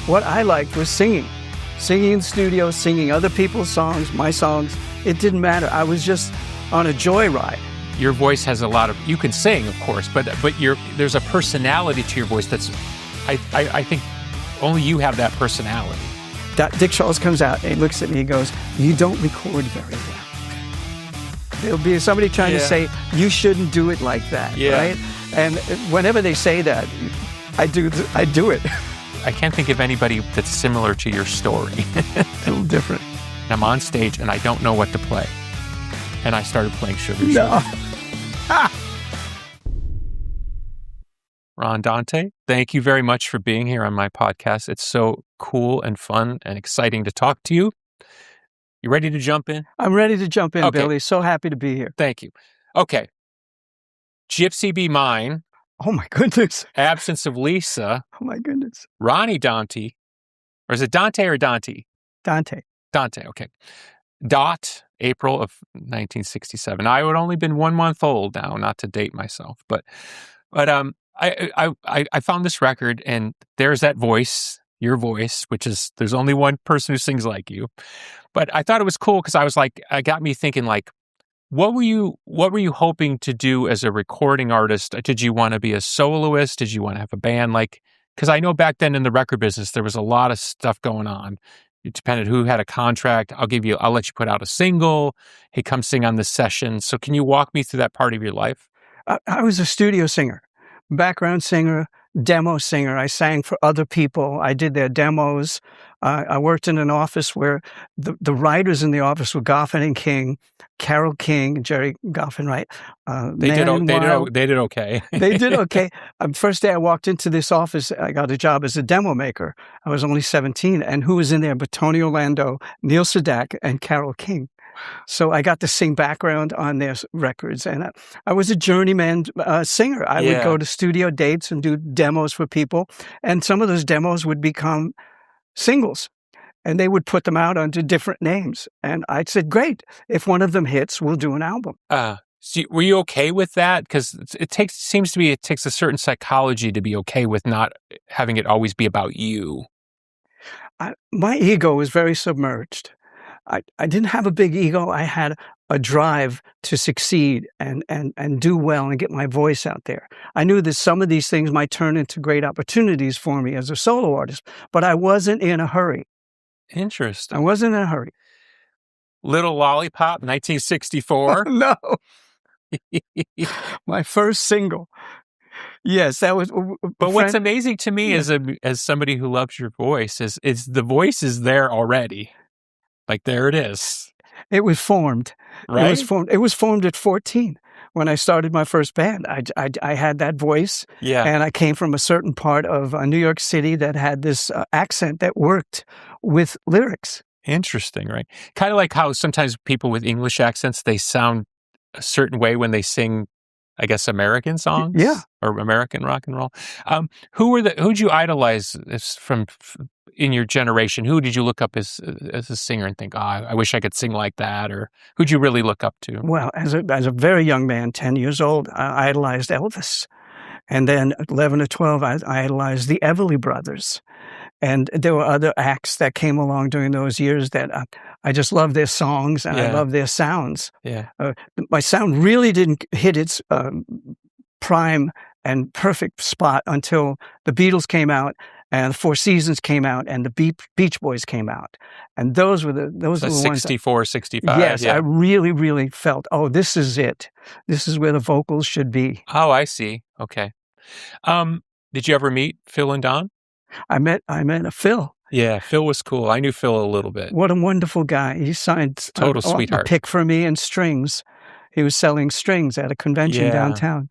what I liked was singing. Singing in the studio, singing other people's songs, my songs. It didn't matter. I was just on a joyride. Your voice has a lot of, you can sing, of course, but there's a personality to your voice that's, I think only you have that personality. Dick Charles comes out and he looks at me and goes, "You don't record very well." There'll be somebody trying to say, "You shouldn't do it like that," right? And whenever they say that, I do it. I can't think of anybody that's similar to your story. A little different. I'm on stage and I don't know what to play. And I started playing Sugar No. Sugar. Ron Dante, thank you very much for being here on my podcast. It's so cool and fun and exciting to talk to you. You ready to jump in? I'm ready to jump in, Okay. Billy. So happy to be here. Thank you. Okay. Gypsy Be Mine. Oh, my goodness. Absence of Lisa. Oh, my goodness. Ronnie Dante. Or is it Dante or Dante? Dante. Dante, okay. Dot, April of 1967. I would only been 1 month old now, not to date myself, but I found this record and there's that voice, your voice, which is, there's only one person who sings like you. But I thought it was cool because I was like, it got me thinking like, what were you hoping to do as a recording artist? Did you want to be a soloist? Did you want to have a band? Like, because I know back then in the record business, there was a lot of stuff going on. It depended who had a contract. I'll let you put out a single. Hey, come sing on this session. So can you walk me through that part of your life? I was a studio singer, background singer, demo singer. I sang for other people. I did their demos. I worked in an office where the writers in the office were Goffin and King, Carole King, Jerry Goffin, right? They did okay. They did okay. First day I walked into this office, I got a job as a demo maker. I was only 17. And who was in there but Tony Orlando, Neil Sedaka, and Carole King. So I got to sing background on their records. And I was a journeyman singer. I would go to studio dates and do demos for people. And some of those demos would become singles. And they would put them out under different names. And I said, great. If one of them hits, we'll do an album. So were you okay with that? Because it takes a certain psychology to be okay with not having it always be about you. My ego was very submerged. I didn't have a big ego. I had a drive to succeed and do well and get my voice out there. I knew that some of these things might turn into great opportunities for me as a solo artist, but I wasn't in a hurry. Interesting. I wasn't in a hurry. Little Lollipop, 1964. No. My first single. Yes, that was. But what's amazing to me as somebody who loves your voice is the voice is there already. Like, there it is. It was formed. Right? It was formed at 14 when I started my first band. I had that voice. Yeah. And I came from a certain part of New York City that had this accent that worked with lyrics. Interesting, right? Kind of like how sometimes people with English accents, they sound a certain way when they sing, I guess, American songs. Yeah. Or American rock and roll. Who'd you idolize from in your generation? Who did you look up as a singer and think, I wish I could sing like that? Or who'd you really look up to? Well, as a very young man, 10 years old, I idolized Elvis. And then 11 or 12, I idolized the Everly Brothers. And there were other acts that came along during those years that I just loved their songs and I loved their sounds. Yeah. My sound really didn't hit its prime and perfect spot until the Beatles came out and the Four Seasons came out and the Beach Boys came out. And those were the ones. 64, 65. Yes, I really, really felt, this is it. This is where the vocals should be. Oh, I see. Okay. Did you ever meet Phil and Don? I met a Phil. Yeah, Phil was cool. I knew Phil a little bit. What a wonderful guy. He signed total sweetheart. A pick for me and strings. He was selling strings at a convention downtown.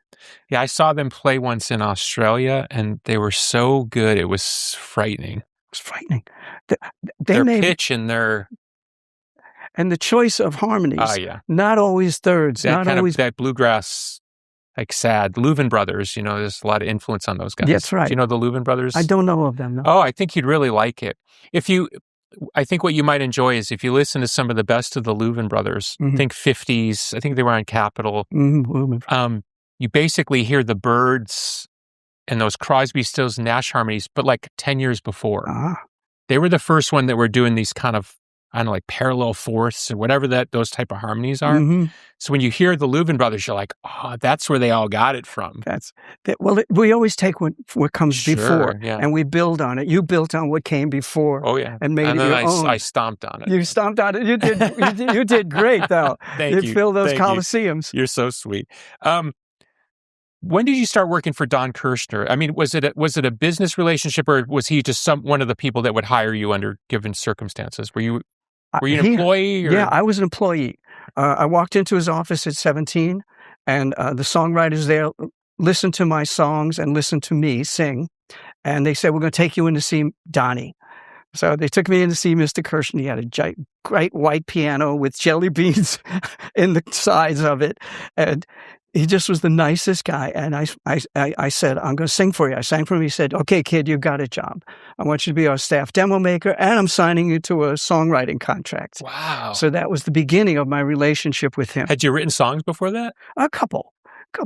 Yeah, I saw them play once in Australia, and they were so good. It was frightening. It was frightening. Their pitch and their... And the choice of harmonies. Oh, yeah. Not always thirds. That bluegrass... Like sad. Louvin Brothers, there's a lot of influence on those guys. That's right. Do you know the Louvin Brothers? I don't know of them, no. Oh, I think you'd really like it. I think what you might enjoy is if you listen to some of the best of the Louvin Brothers, think 50s, I think they were on Capitol. Mm-hmm. You basically hear the Byrds and those Crosby, Stills, Nash harmonies, but like 10 years before. Ah. They were the first one that were doing these kind of, I don't know, like parallel fourths or whatever those type of harmonies are. Mm-hmm. So when you hear the Louvin brothers, you're like, oh, that's where they all got it from. We always take what comes before, yeah. and we build on it. You built on what came before. Oh yeah, and made it your own. I stomped on it. You stomped on it. You did. you did great, though. Thank you. Filled those Thank coliseums. You're so sweet. When did you start working for Don Kirshner? I mean, was it a business relationship, or was he just one of the people that would hire you under given circumstances? Were you an employee? Or? Yeah, I was an employee. I walked into his office at 17, and the songwriters there listened to my songs and listened to me sing, and they said, "We're going to take you in to see Donnie." So they took me in to see Mr. Kirshner. He had a great white piano with jelly beans in the sides of it, and he just was the nicest guy. And I said, "I'm going to sing for you." I sang for him. He said, "Okay, kid, you've got a job. I want you to be our staff demo maker, and I'm signing you to a songwriting contract." Wow. So that was the beginning of my relationship with him. Had you written songs before that? A couple.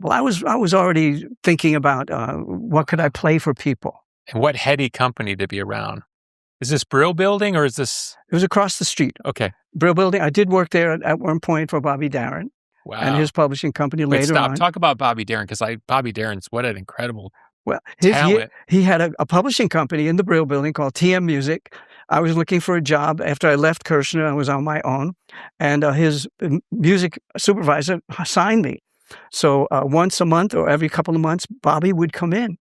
I was already thinking about what could I play for people. And what heady company to be around? Is this Brill Building, or is this? It was across the street. Okay. Brill Building. I did work there at one point for Bobby Darin. Wow. And his publishing company later on. Talk about Bobby Darin, because Bobby Darin's what an incredible talent. He had a publishing company in the Brill Building called TM Music. I was looking for a job after I left Kirshner. I was on my own, and his music supervisor signed me. So once a month or every couple of months, Bobby would come in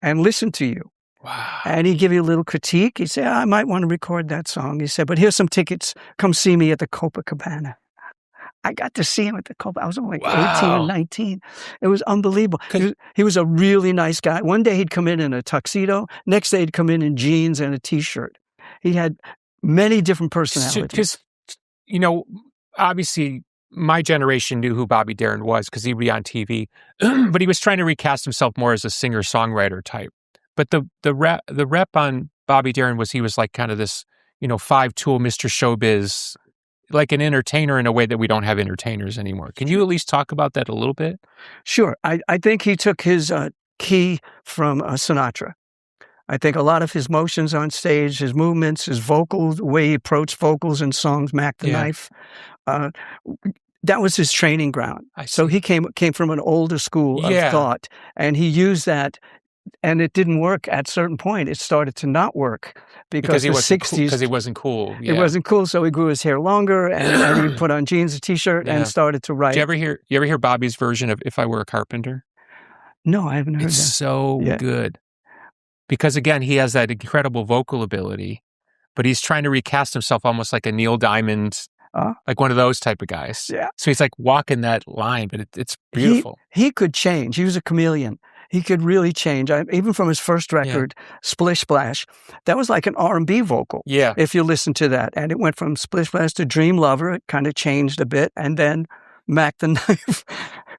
and listen to you. Wow. And he'd give you a little critique. He'd say, "I might want to record that song." He said, "But here's some tickets. Come see me at the Copacabana." I got to see him at the Copacabana. I was only like 18 or 19. It was unbelievable. He was a really nice guy. One day he'd come in a tuxedo. Next day he'd come in jeans and a T-shirt. He had many different personalities. Because, obviously my generation knew who Bobby Darin was because he would be on TV, but he was trying to recast himself more as a singer-songwriter type. But the rep on Bobby Darin was he was like kind of this, five-tool Mr. Showbiz, like an entertainer in a way that we don't have entertainers anymore. Can you at least talk about that a little bit? Sure. I think he took his key from Sinatra. I think a lot of his motions on stage, his movements, his vocals, the way he approached vocals in songs, Mac the Knife, that was his training ground. So he came from an older school of thought, and he used that. And it didn't work at a certain point. It started to not work because the 60s. Because he wasn't cool. Yeah. It wasn't cool, so he grew his hair longer and he put on jeans, a T-shirt, and started to write. You ever hear Bobby's version of "If I Were a Carpenter"? No, I haven't heard that. It's so good. Because again, he has that incredible vocal ability, but he's trying to recast himself almost like a Neil Diamond, like one of those type of guys. Yeah. So he's like walking that line, but it's beautiful. He could change. He was a chameleon. He could really change. Even from his first record, Splish Splash, that was like an R&B vocal. Yeah. If you listen to that. And it went from Splish Splash to Dream Lover. It kind of changed a bit. And then Mac the Knife,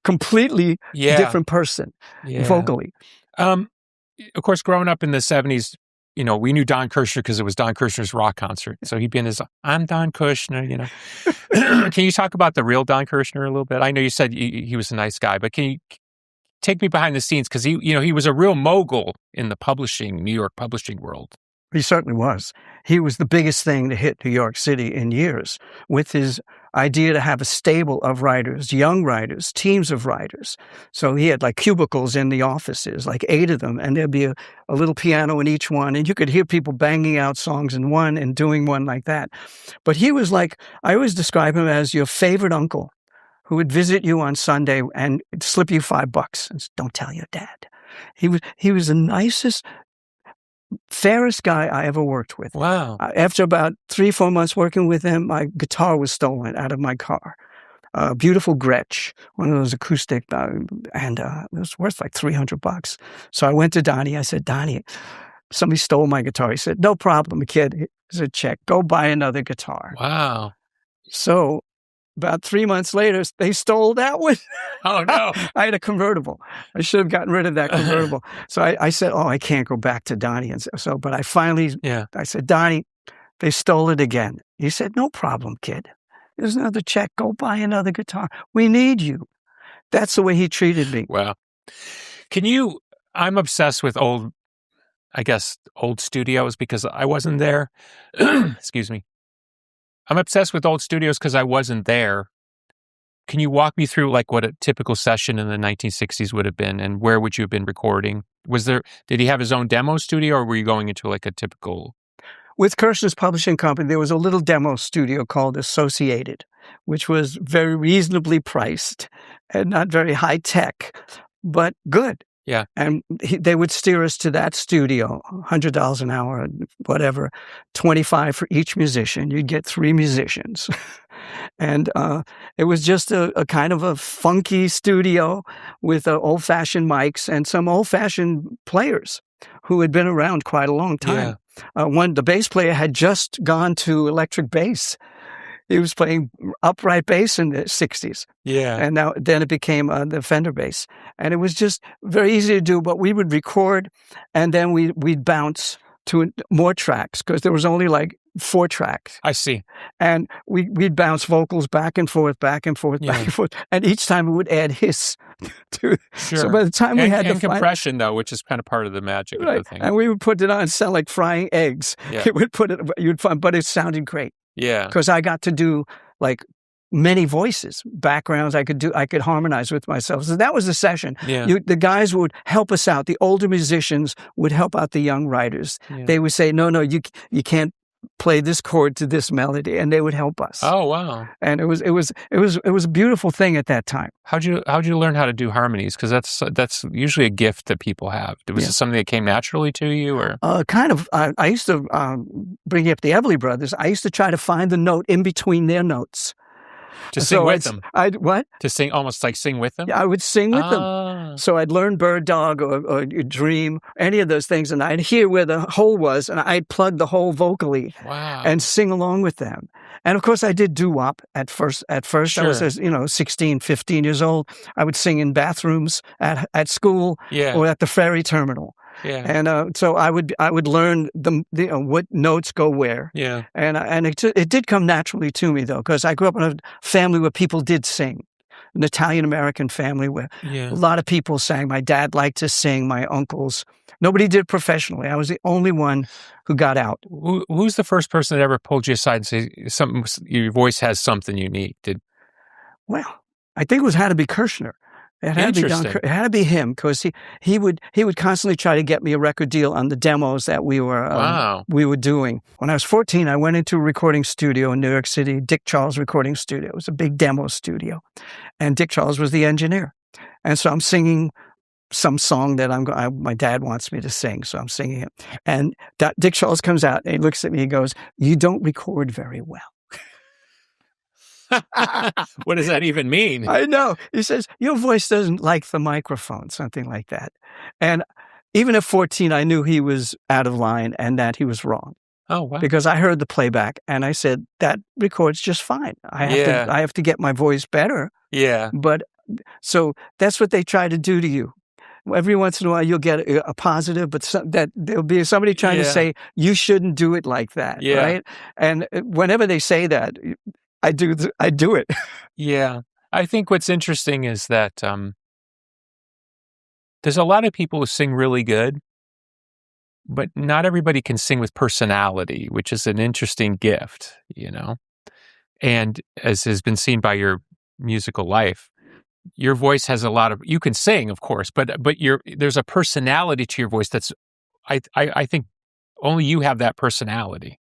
completely different person vocally. Of course, growing up in the 70s, we knew Don Kirshner because it was Don Kirshner's rock concert. So he'd been "I'm Don Kirshner," Can you talk about the real Don Kirshner a little bit? I know you said he was a nice guy, but can you take me behind the scenes? Because he was a real mogul in the New York publishing world. He certainly was. He was the biggest thing to hit New York City in years with his idea to have a stable of writers, young writers, teams of writers. So he had like cubicles in the offices, like 8 of them, and there'd be a little piano in each one, and you could hear people banging out songs in one and doing one like that. But he was like, I always describe him as your favorite uncle who would visit you on Sunday and slip you $5 and don't tell your dad. He was the nicest, fairest guy I ever worked with. Wow. After about 3-4 months working with him, my guitar was stolen out of my car. Beautiful Gretsch, one of those acoustic, and it was worth like $300. So I went to Donnie. I said, "Donnie, somebody stole my guitar." He said, "No problem, kid. Here's a check. Go buy another guitar." Wow. So about 3 months later, they stole that one. Oh, no. I had a convertible. I should have gotten rid of that convertible. So I said, I can't go back to Donnie. And but I finally, I said, "Donnie, they stole it again." He said, "No problem, kid. There's another check. Go buy another guitar. We need you." That's the way he treated me. Wow. Can you, I'm obsessed with old studios because I wasn't there. Excuse me. I'm obsessed with old studios because I wasn't there. Can you walk me through like what a typical session in the 1960s would have been, and where would you have been recording? Did he have his own demo studio, or were you going into like a typical? With Kirshner's publishing company, there was a little demo studio called Associated, which was very reasonably priced and not very high tech, but good. Yeah. And they would steer us to that studio, $100 an hour, whatever, 25 for each musician. You'd get 3 musicians. And it was just a kind of a funky studio with old-fashioned mics and some old-fashioned players who had been around quite a long time. Yeah. The bass player had just gone to electric bass. He was playing upright bass in the 60s. Yeah. And then it became the Fender bass. And it was just very easy to do, but we would record and then we'd bounce to more tracks because there was only like 4 tracks. I see. And we'd bounce vocals back and forth, back and forth, back and forth. And each time we would add hiss to it. Sure. So by the time we had the compression, though, which is kind of part of the magic of the thing. And we would put it on and sound like frying eggs. Yeah. You'd find, but it sounded great. Yeah. Because I got to do like many voices, backgrounds. I could harmonize with myself. So that was the session. Yeah. The guys would help us out. The older musicians would help out the young writers. Yeah. They would say, no, you can't play this chord to this melody, and they would help us. Oh, wow. And it was a beautiful thing at that time. How'd you learn how to do harmonies? Because that's usually a gift that people have. Was it something that came naturally to you, or kind of? I used to bring up the Everly Brothers. I used to try to find the note in between their notes. To sing with them. What? To sing, almost like sing with them? Yeah, I would sing with them. So I'd learn Bird Dog or Dream, any of those things, and I'd hear where the hole was, and I'd plug the hole vocally and sing along with them. And of course, I did doo-wop at first. Sure. I was 16, 15 years old. I would sing in bathrooms at school or at the ferry terminal. Yeah. And so I would learn what notes go where. Yeah. And it did come naturally to me, though, because I grew up in a family where people did sing. An Italian-American family where a lot of people sang. My dad liked to sing, my uncles. Nobody did professionally. I was the only one who got out. Who's the first person that ever pulled you aside and say, your voice has something unique? Well, I think it had to be Kirshner. It had to be him because he would constantly try to get me a record deal on the demos that we were doing. When I was 14, I went into a recording studio in New York City, Dick Charles Recording Studio. It was a big demo studio, and Dick Charles was the engineer. And so I'm singing some song that my dad wants me to sing, so I'm singing it. And Dick Charles comes out and he looks at me. He goes, "You don't record very well." What does that even mean? I know. He says, "Your voice doesn't like the microphone," something like that. And even at 14, I knew he was out of line and that he was wrong. Oh, wow. Because I heard the playback and I said, that records just fine. I have to get my voice better. Yeah. But so that's what they try to do to you. Every once in a while, you'll get a positive, but there'll be somebody trying to say, you shouldn't do it like that, right? And whenever they say that, I do it. Yeah. I think what's interesting is that there's a lot of people who sing really good, but not everybody can sing with personality, which is an interesting gift, And as has been seen by your musical life, your voice has a lot of, you can sing, of course, but there's a personality to your voice that's, I think only you have that personality.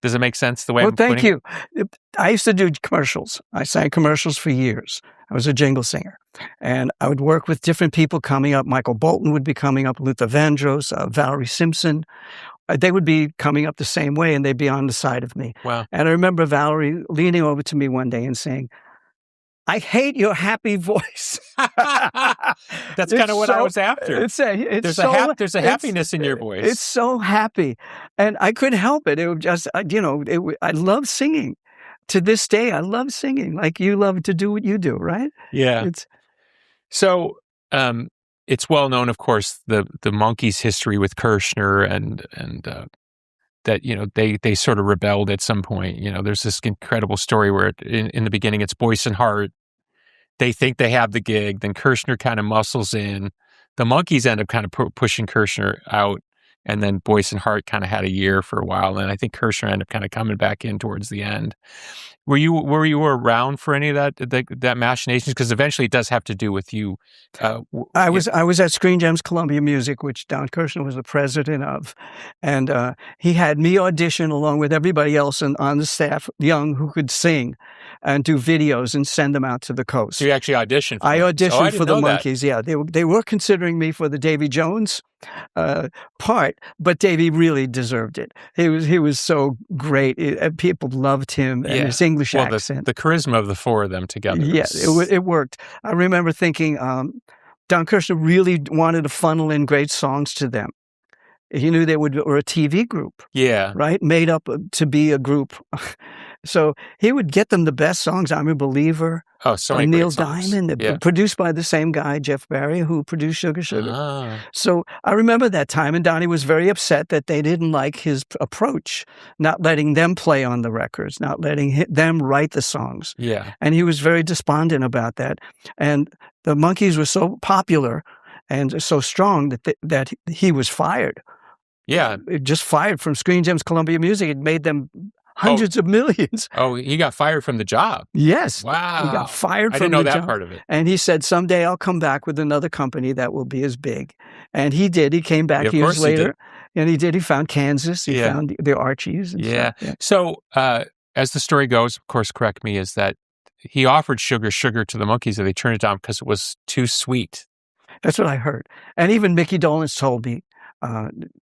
Does it make sense the way I'm putting it? Well, thank you. I used to do commercials. I sang commercials for years. I was a jingle singer. And I would work with different people coming up. Michael Bolton would be coming up, Luther Vandross, Valerie Simpson. They would be coming up the same way, and they'd be on the side of me. Wow. And I remember Valerie leaning over to me one day and saying, "I hate your happy voice." That's kind of what I was after. There's a happiness in your voice. It's so happy. And I couldn't help it. It was just, I love singing. To this day, I love singing. Like you love to do what you do, right? Yeah. So it's well known, of course, the Monkees' history with Kirshner and that, they sort of rebelled at some point. There's this incredible story where in the beginning it's Boyce and Hart. They think they have the gig. Then Kirshner kind of muscles in. the Monkees ended up kind of pushing Kirshner out, and then Boyce and Hart kind of had a year for a while, and I think Kirshner ended up kind of coming back in towards the end. Were you around for any of that machinations? Because eventually it does have to do with you. I was at Screen Gems Columbia Music, which Don Kirshner was the president of, and he had me audition along with everybody else on the staff, young, who could sing, and do videos and send them out to the coast. So you actually auditioned? I auditioned for the Monkees. Yeah, they were considering me for the Davy Jones part, but Davy really deserved it. He was so great. People loved him and his English accent. The charisma of the four of them together. Yes, it worked. I remember thinking Don Kirshner really wanted to funnel in great songs to them. He knew they were a TV group. Yeah. Right? Made up to be a group. So he would get them the best songs. I'm a Believer. Oh, so many Neil great songs. Diamond, produced by the same guy, Jeff Barry, who produced Sugar Sugar. So I remember that time, and Donnie was very upset that they didn't like his approach, not letting them play on the records, not letting them write the songs. Yeah. And he was very despondent about that. And the Monkees were so popular and so strong that he was fired. Yeah. Just fired from Screen Gems Columbia Music. It made them hundreds of millions. Oh, he got fired from the job. Yes. Wow. He got fired from the job. I didn't know that part of it. And he said, someday I'll come back with another company that will be as big. And he did. He came back years later. And he did. He found Kansas. He found the Archies. And stuff. Yeah. So as the story goes, of course, correct me, is that he offered Sugar Sugar to the Monkees and they turned it down because it was too sweet. That's what I heard. And even Mickey Dolenz told me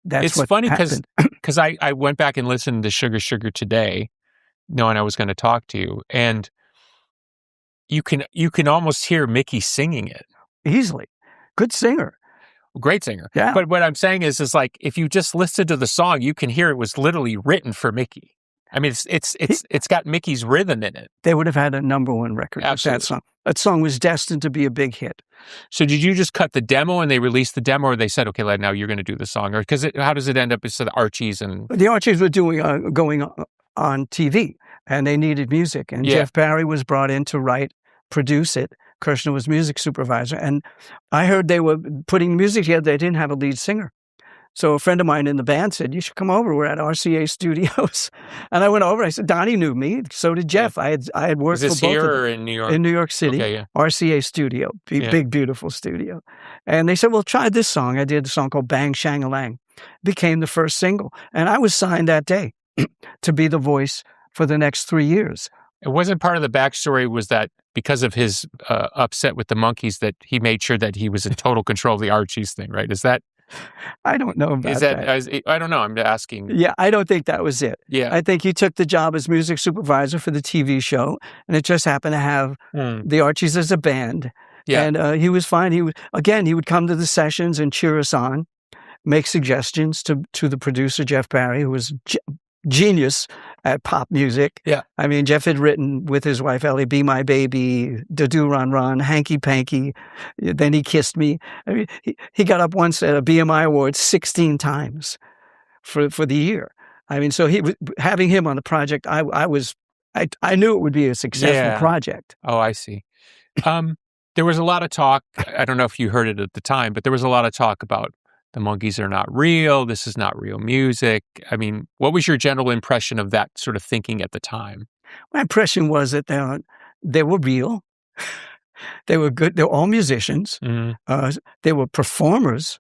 it's funny because I went back and listened to Sugar Sugar today, knowing I was going to talk to you, and you can almost hear Mickey singing it easily. Good singer, great singer. Yeah. But what I'm saying is like if you just listen to the song, you can hear it was literally written for Mickey. I mean, it's got Mickey's rhythm in it. They would have had a #1 record with that song. That song was destined to be a big hit. So did you just cut the demo and they released the demo, or they said, okay, now you're going to do the song? Or because how does it end up? It's the Archies and... The Archies were going on TV, and they needed music. And Jeff Barry was brought in to produce it. Kirshner was music supervisor. And I heard they were putting music together. They didn't have a lead singer. So a friend of mine in the band said, you should come over. We're at RCA Studios. And I went over. I said, Donnie knew me. So did Jeff. I had worked for both of them. Is this here or in New York? In New York City. Okay, yeah. RCA Studio. Big, beautiful studio. And they said, well, try this song. I did a song called Bang Shang-a-Lang. Became the first single. And I was signed that day to be the voice for the next 3 years. It wasn't part of the backstory was that because of his upset with the Monkees that he made sure that he was in total control of the Archies thing, right? Is that... I don't know about that. I don't know. I'm asking. Yeah, I don't think that was it. Yeah. I think he took the job as music supervisor for the TV show, and it just happened to have the Archies as a band. Yeah. And he was fine. He would come to the sessions and cheer us on, make suggestions to the producer, Jeff Barry, who was genius at pop music. Yeah. I mean, Jeff had written with his wife, Ellie, Be My Baby, Do Run Run, Hanky Panky. Then He Kissed Me. I mean, he got up once at a BMI Awards 16 times for the year. I mean, so having him on the project, I knew it would be a successful project. Oh, I see. There was a lot of talk. I don't know if you heard it at the time, but there was a lot of talk about the Monkees are not real. This is not real music. I mean, what was your general impression of that sort of thinking at the time? My impression was that they were real. They were good. They were all musicians. Mm-hmm. They were performers.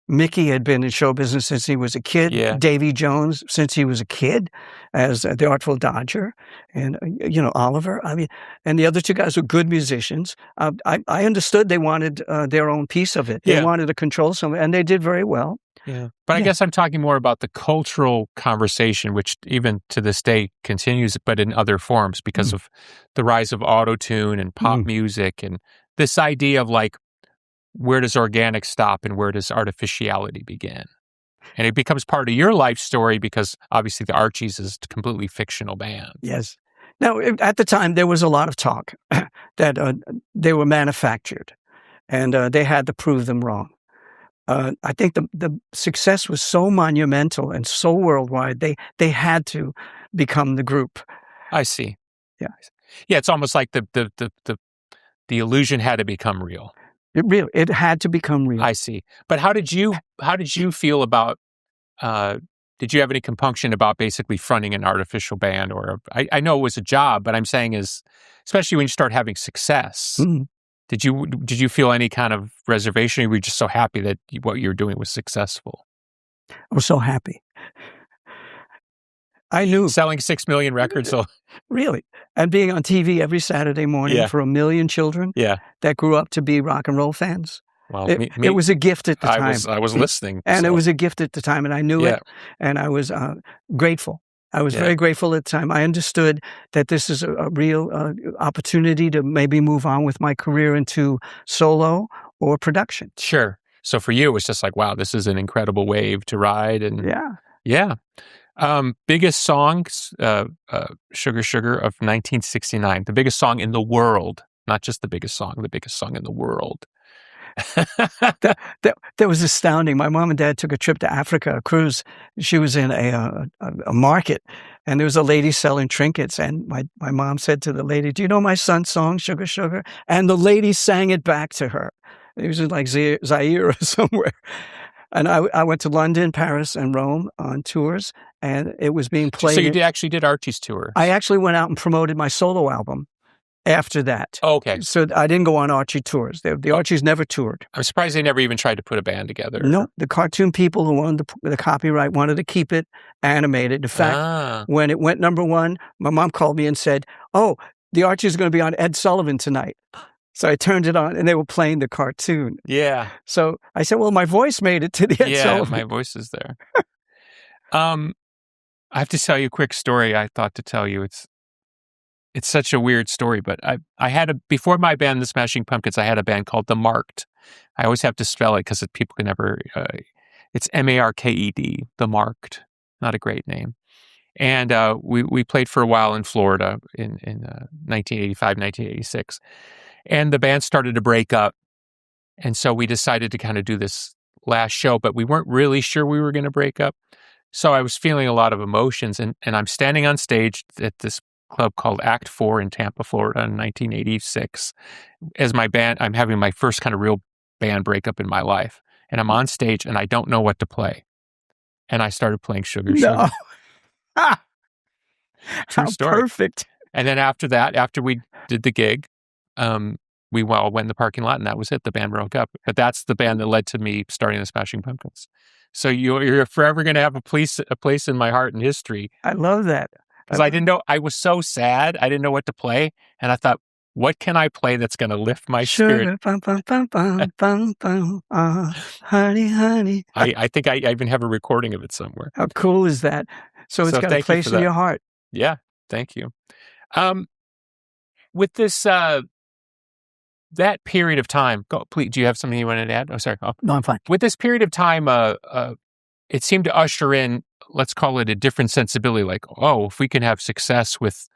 Mickey had been in show business since he was a kid. Yeah. Davy Jones since he was a kid as the Artful Dodger. And, Oliver. I mean, and the other two guys were good musicians. I understood they wanted their own piece of it. They wanted to control something, and they did very well. Yeah. But I guess I'm talking more about the cultural conversation, which even to this day continues, but in other forms because of the rise of auto-tune and pop music and this idea of like, where does organic stop and where does artificiality begin? And it becomes part of your life story because obviously the Archies is a completely fictional band. Yes. Now, at the time, there was a lot of talk that they were manufactured and they had to prove them wrong. I think the success was so monumental and so worldwide, they had to become the group. I see. Yeah. Yeah, it's almost like the illusion had to become real. It had to become real. I see. But how did you feel about, did you have any compunction about basically fronting an artificial band? Or I know it was a job, but I'm saying is, especially when you start having success, did you feel any kind of reservation, or were you just so happy that what you were doing was successful? I was so happy. I knew. Selling 6 million records. So. Really. And being on TV every Saturday morning for 1 million children that grew up to be rock and roll fans. Well, it was a gift at the time. I was listening. And it was a gift at the time, and I knew it, and I was grateful. I was very grateful at the time. I understood that this is a real opportunity to maybe move on with my career into solo or production. Sure. So for you, it was just like, wow, this is an incredible wave to ride. And yeah. Biggest songs, Sugar Sugar of 1969, the biggest song in the world, not just the biggest song in the world. That was astounding. My mom and dad took a trip to Africa, a cruise. She was in a market, and there was a lady selling trinkets. And my mom said to the lady, "Do you know my son's song, Sugar Sugar?" And the lady sang it back to her. It was in like Zaire or somewhere. And I went to London, Paris, and Rome on tours, and it was being played. So you actually did Archies tour? I actually went out and promoted my solo album after that. Oh, okay. So I didn't go on Archie tours. The Archies never toured. I'm surprised they never even tried to put a band together. No, the cartoon people who owned the copyright wanted to keep it animated. In fact, when it went #1, my mom called me and said, "Oh, the Archies are going to be on Ed Sullivan tonight." So I turned it on, and they were playing the cartoon. Yeah. So I said, "Well, my voice made it to the Ed Sullivan." Yeah, my voice is there. I have to tell you a quick story I thought to tell you. It's such a weird story, but I had before my band, the Smashing Pumpkins, I had a band called The Marked. I always have to spell it because people can never, it's M-A-R-K-E-D, The Marked. Not a great name. And we played for a while in Florida in 1985, 1986. And the band started to break up. And so we decided to kind of do this last show, but we weren't really sure we were going to break up. So I was feeling a lot of emotions, and I'm standing on stage at this club called Act 4 in Tampa, Florida in 1986. As my band, I'm having my first kind of real band breakup in my life. And I'm on stage and I don't know what to play. And I started playing Sugar Sugar. True story. Perfect. And then after that, after we did the gig, we all went in the parking lot, and that was it. The band broke up. But that's the band that led to me starting the Smashing Pumpkins. So you're forever going to have a place in my heart and history. I love that. Because I didn't know, I was so sad. I didn't know what to play. And I thought, what can I play that's going to lift my spirit? Bum, bum, bum, bum, bum, bum. Honey, honey. I think I even have a recording of it somewhere. How cool is that? So it's got a place in your heart. Yeah, thank you. With this, that period of time, please, do you have something you wanted to add? Oh, sorry. No, I'm fine. With this period of time, it seemed to usher in, let's call it a different sensibility, like, oh, if we can have success with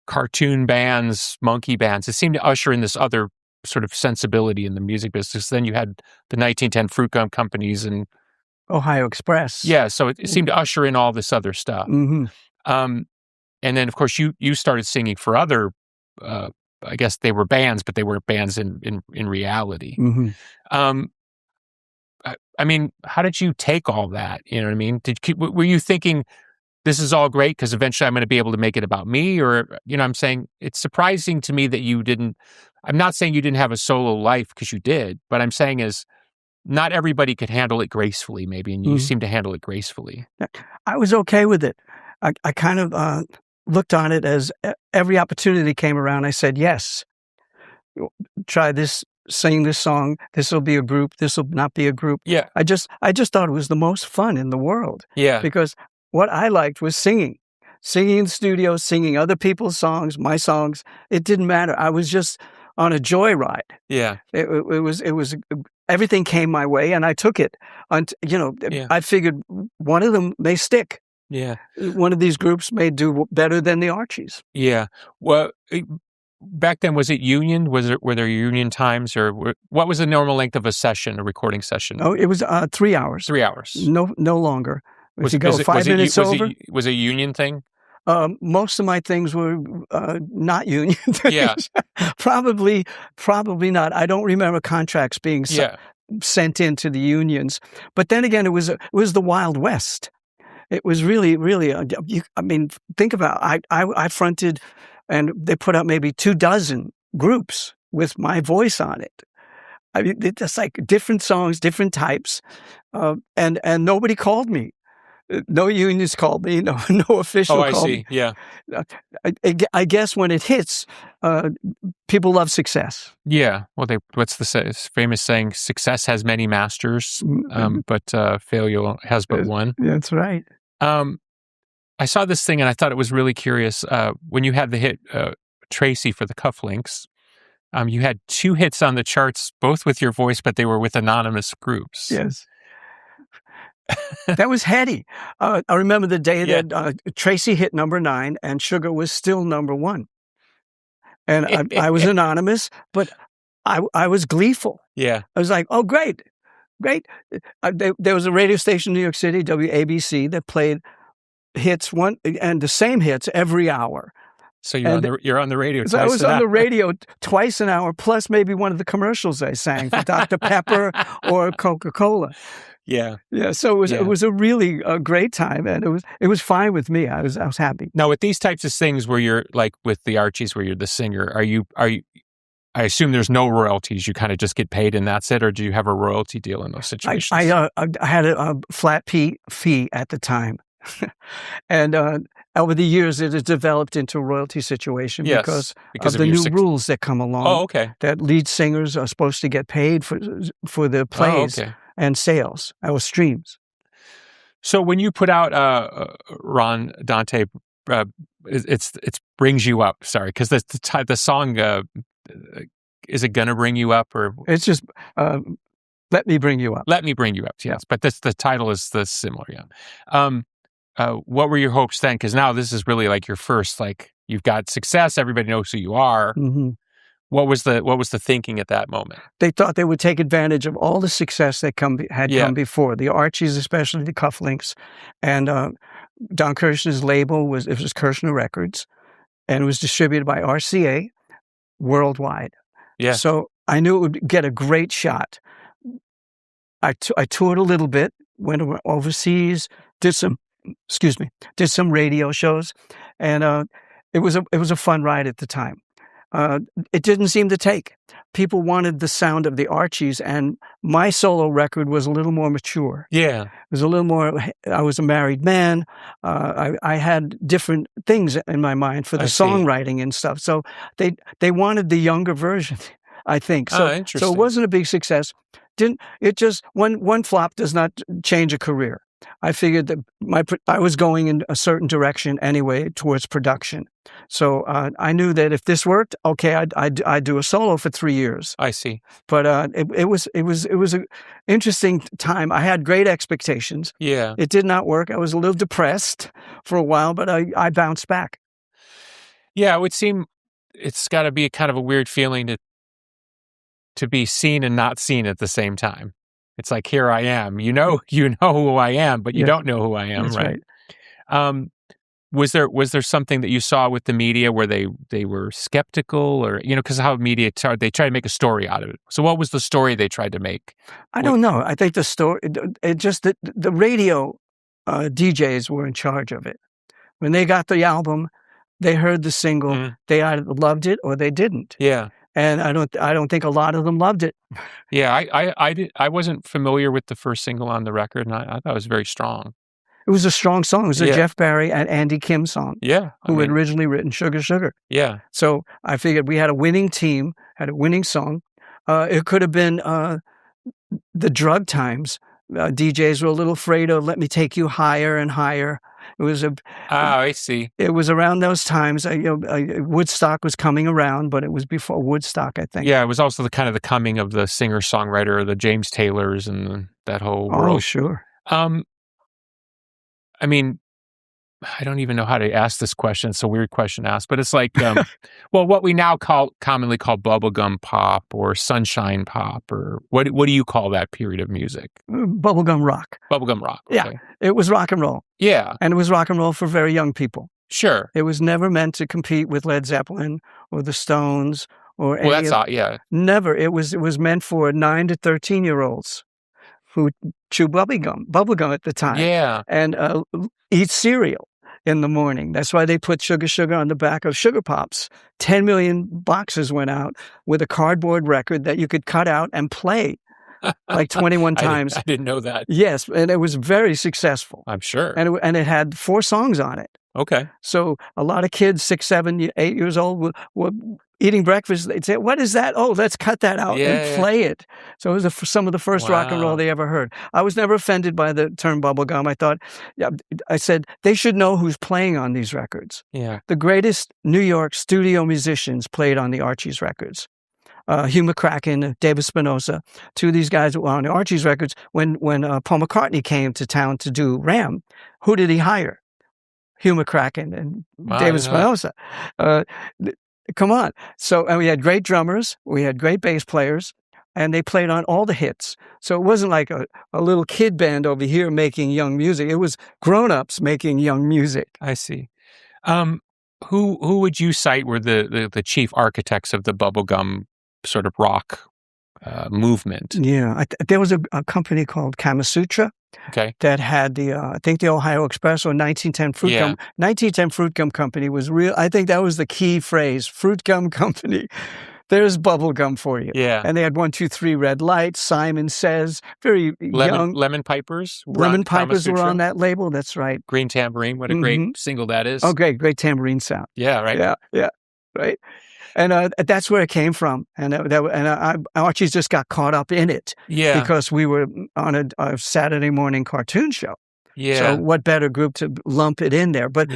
cartoon bands, monkey bands, it seemed to usher in this other sort of sensibility in the music business. Then you had the 1910 Fruit Gum companies and Ohio Express. Yeah, so it seemed to usher in all this other stuff. Mm-hmm. And then, of course, you started singing for other, I guess they were bands, but they were bands in reality. Mm-hmm. I mean, how did you take all that? You know what I mean? Were you thinking, this is all great because eventually I'm going to be able to make it about me? Or, I'm saying it's surprising to me that you didn't, I'm not saying you didn't have a solo life because you did, but I'm saying is not everybody could handle it gracefully maybe, and you seem to handle it gracefully. I was okay with it. I kind of looked on it as every opportunity came around. I said, yes, try this, sing this song. This will be a group. This will not be a group. Yeah. I just thought it was the most fun in the world. Yeah. Because what I liked was singing in the studio, singing other people's songs, my songs. It didn't matter. I was just on a joyride. Yeah. It was everything came my way, and I took it. And I figured one of them may stick. Yeah. One of these groups may do better than the Archies. Yeah. Well, back then, was it union? Were there union times, or what was the normal length of a session, a recording session? Oh, it was 3 hours. 3 hours. No longer. If you go 5 minutes over. Was it a union thing? Most of my things were not union things. Yeah. Probably not. I don't remember contracts being Yeah. sent into the unions. But then again, it was the Wild West. It was really, really. I mean, think about I fronted, and they put out maybe 24 groups with my voice on it. I mean, it's like different songs, different types, and nobody called me. No unions called me. No official Oh, I called see. me. Yeah. I guess when it hits, people love success. Yeah. Well, what's the famous saying? Success has many masters, but failure has but one. That's right. I saw this thing and I thought it was really curious. When you had the hit Tracy for the Cufflinks, you had 2 hits on the charts, both with your voice, but they were with anonymous groups. Yes. That was heady. I remember the day that Tracy hit number 9 and Sugar was still number 1. And I was anonymous, but I was gleeful. Yeah. I was like, oh, great. There was a radio station in New York City, WABC, that played hits and the same hits every hour. So you're on the radio. So I was on the radio twice an hour, plus maybe one of the commercials I sang for Dr. Pepper or Coca-Cola. Yeah. So it was a really great time, and it was fine with me. I was happy. Now, with these types of things, where you're like with the Archies, where you're the singer, are you? I assume there's no royalties. You kind of just get paid, and that's it, or do you have a royalty deal in those situations? I had a flat fee at the time, and over the years it has developed into a royalty situation because of the new rules that come along. Oh, okay. That lead singers are supposed to get paid for the plays. Oh, okay. And sales, or streams. So when you put out Ron Dante, it's brings you up. Sorry, because the song is it gonna bring you up, or it's just let me bring you up. Let me bring you up. Yes, but the title is similar. Yeah. What were your hopes then? Because now this is really like your first. Like you've got success. Everybody knows who you are. Mm-hmm. What was the thinking at that moment? They thought they would take advantage of all the success that had come before. The Archies, especially the Cufflinks, and Don Kirshner's label was Kirshner Records, and it was distributed by RCA worldwide. Yeah. So I knew it would get a great shot. I toured a little bit, went overseas, did some radio shows, and it was a fun ride at the time. It didn't seem to take. People wanted the sound of the Archies, and my solo record was a little more mature. Yeah. It was a little more, I was a married man. I had different things in my mind for the songwriting and stuff. So they wanted the younger version, I think. So, interesting. So it wasn't a big success. One flop does not change a career. I figured that I was going in a certain direction anyway towards production. So I knew that if this worked, okay, I'd do a solo for 3 years. I see. But it was an interesting time. I had great expectations. Yeah. It did not work. I was a little depressed for a while, but I bounced back. Yeah, it would seem it's got to be kind of a weird feeling to be seen and not seen at the same time. It's like, here I am. You know who I am, but you don't know who I am, right? Was there something that you saw with the media where they were skeptical, or because how media they try to make a story out of it? So what was the story they tried to make? I don't know. I think the story, it just the radio DJs were in charge of it. When they got the album, they heard the single, they either loved it or they didn't. Yeah. And I don't think a lot of them loved it. Yeah, I wasn't familiar with the first single on the record, and I thought it was very strong. It was a strong song. It was a Jeff Barry and Andy Kim song. Yeah. Who had originally written Sugar Sugar. Yeah. So I figured we had a winning team, had a winning song. It could have been the drug times. DJs were a little afraid of Let Me Take You Higher and Higher. It was I see. It was around those times. Woodstock was coming around, but it was before Woodstock, I think. Yeah, it was also the coming of the singer-songwriter, the James Taylors, and that whole world. Oh, sure. I mean, I don't even know how to ask this question. It's a weird question to ask, but it's like, well, what we now commonly call bubblegum pop or sunshine pop, or what do you call that period of music? Bubblegum rock. Bubblegum rock. Okay. Yeah, it was rock and roll. Yeah. And it was rock and roll for very young people. Sure. It was never meant to compete with Led Zeppelin or the Stones or Well, any that's yeah. Never. It was meant for 9 to 13-year-olds who chew bubblegum at the time. Yeah. And eat cereal in the morning. That's why they put sugar on the back of Sugar Pops. 10 million boxes went out with a cardboard record that you could cut out and play like 21 times. I didn't know that. Yes, and it was very successful. I'm sure. And it had 4 songs on it. Okay. So a lot of kids, 6, 7, 8 years old, were eating breakfast. They'd say, "What is that? Oh, let's cut that out and play it." So it was some of the first rock and roll they ever heard. I was never offended by the term bubblegum. I said, they should know who's playing on these records. Yeah. The greatest New York studio musicians played on the Archies records. Hugh McCracken, David Spinoza, 2 of these guys were on the Archies records. When Paul McCartney came to town to do Ram, who did he hire? Hugh McCracken and David Spinoza. Come on. And we had great drummers, we had great bass players, and they played on all the hits. So it wasn't like a little kid band over here making young music. It was grown-ups making young music. I see. Who would you cite were the chief architects of the bubblegum sort of rock movement? Yeah. There was a company called Kama Sutra. Okay. That had the Ohio Express or 1910 Fruit Gum. 1910 Fruit Gum Company was real. I think that was the key phrase. Fruit Gum Company. There's bubble gum for you. Yeah. And they had 1, 2, 3 red lights. Simon Says, very young. Lemon Pipers. Lemon Pipers were on that label. That's right. Green Tambourine. What a great single that is. Oh, great tambourine sound. Yeah. Right. Yeah. Right. And that's where it came from. And Archie's just got caught up in it. Yeah. Because we were on a Saturday morning cartoon show. Yeah. So what better group to lump it in there? But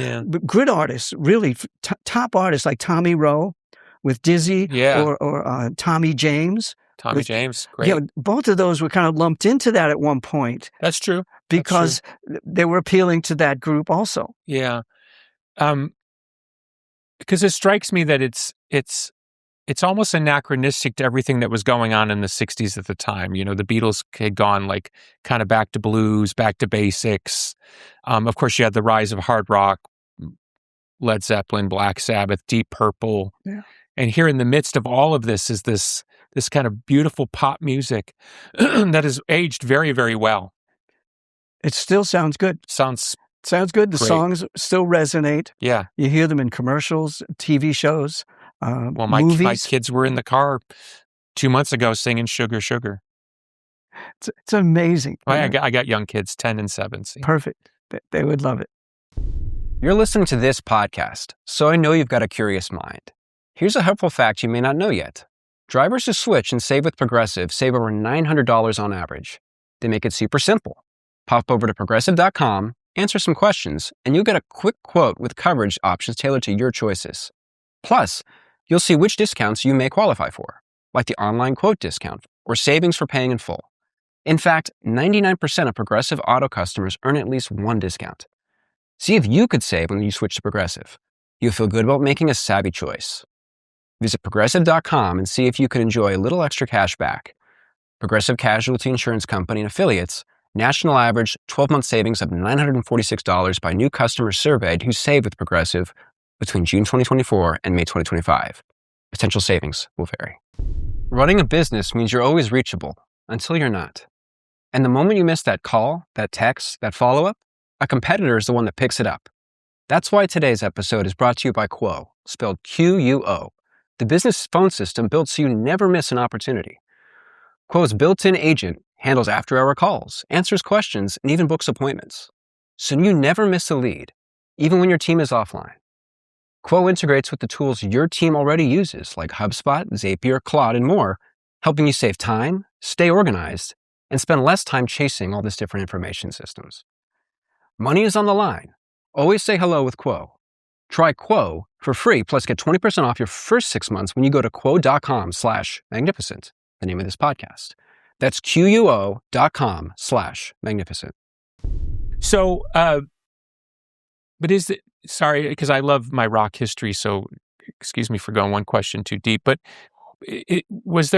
good artists, really top artists like Tommy Rowe with Dizzy or Tommy James. Tommy James, great. Yeah, both of those were kind of lumped into that at one point. That's true. Because they were appealing to that group also. Yeah. Because it strikes me that it's almost anachronistic to everything that was going on in the 60s at the time. You know, the Beatles had gone like kind of back to blues, back to basics. Of course, you had the rise of hard rock, Led Zeppelin, Black Sabbath, Deep Purple. Yeah. And here in the midst of all of this is this kind of beautiful pop music that has aged very, very well. It still sounds good. Sounds good. The great. Songs still resonate. Yeah. You hear them in commercials, TV shows, movies. My kids were in the car 2 months ago singing Sugar, Sugar. It's amazing. I got young kids, 10 and 7. See? Perfect. They would love it. You're listening to this podcast, so I know you've got a curious mind. Here's a helpful fact you may not know yet. Drivers who switch and save with Progressive save over $900 on average. They make it super simple. Pop over to Progressive.com, answer some questions, and you'll get a quick quote with coverage options tailored to your choices. Plus, you'll see which discounts you may qualify for, like the online quote discount or savings for paying in full. In fact, 99% of Progressive Auto customers earn at least one discount. See if you could save when you switch to Progressive. You'll feel good about making a savvy choice. Visit Progressive.com and see if you can enjoy a little extra cash back. Progressive Casualty Insurance Company and affiliates, national average 12-month savings of $946 by new customers surveyed who save with Progressive between June 2024 and May 2025. Potential savings will vary. Running a business means you're always reachable until you're not. And the moment you miss that call, that text, that follow-up, a competitor is the one that picks it up. That's why today's episode is brought to you by Quo, spelled Q-U-O, the business phone system built so you never miss an opportunity. Quo's built-in agent handles after-hour calls, answers questions, and even books appointments. So you never miss a lead, even when your team is offline. Quo integrates with the tools your team already uses, like HubSpot, Zapier, Claude, and more, helping you save time, stay organized, and spend less time chasing all these different information systems. Money is on the line. Always say hello with Quo. Try Quo for free, plus get 20% off your first 6 months when you go to quo.com/magnificent, the name of this podcast. That's quo.com/magnificent. So, but is it, sorry, because I love my rock history, so excuse me for going one question too deep, but was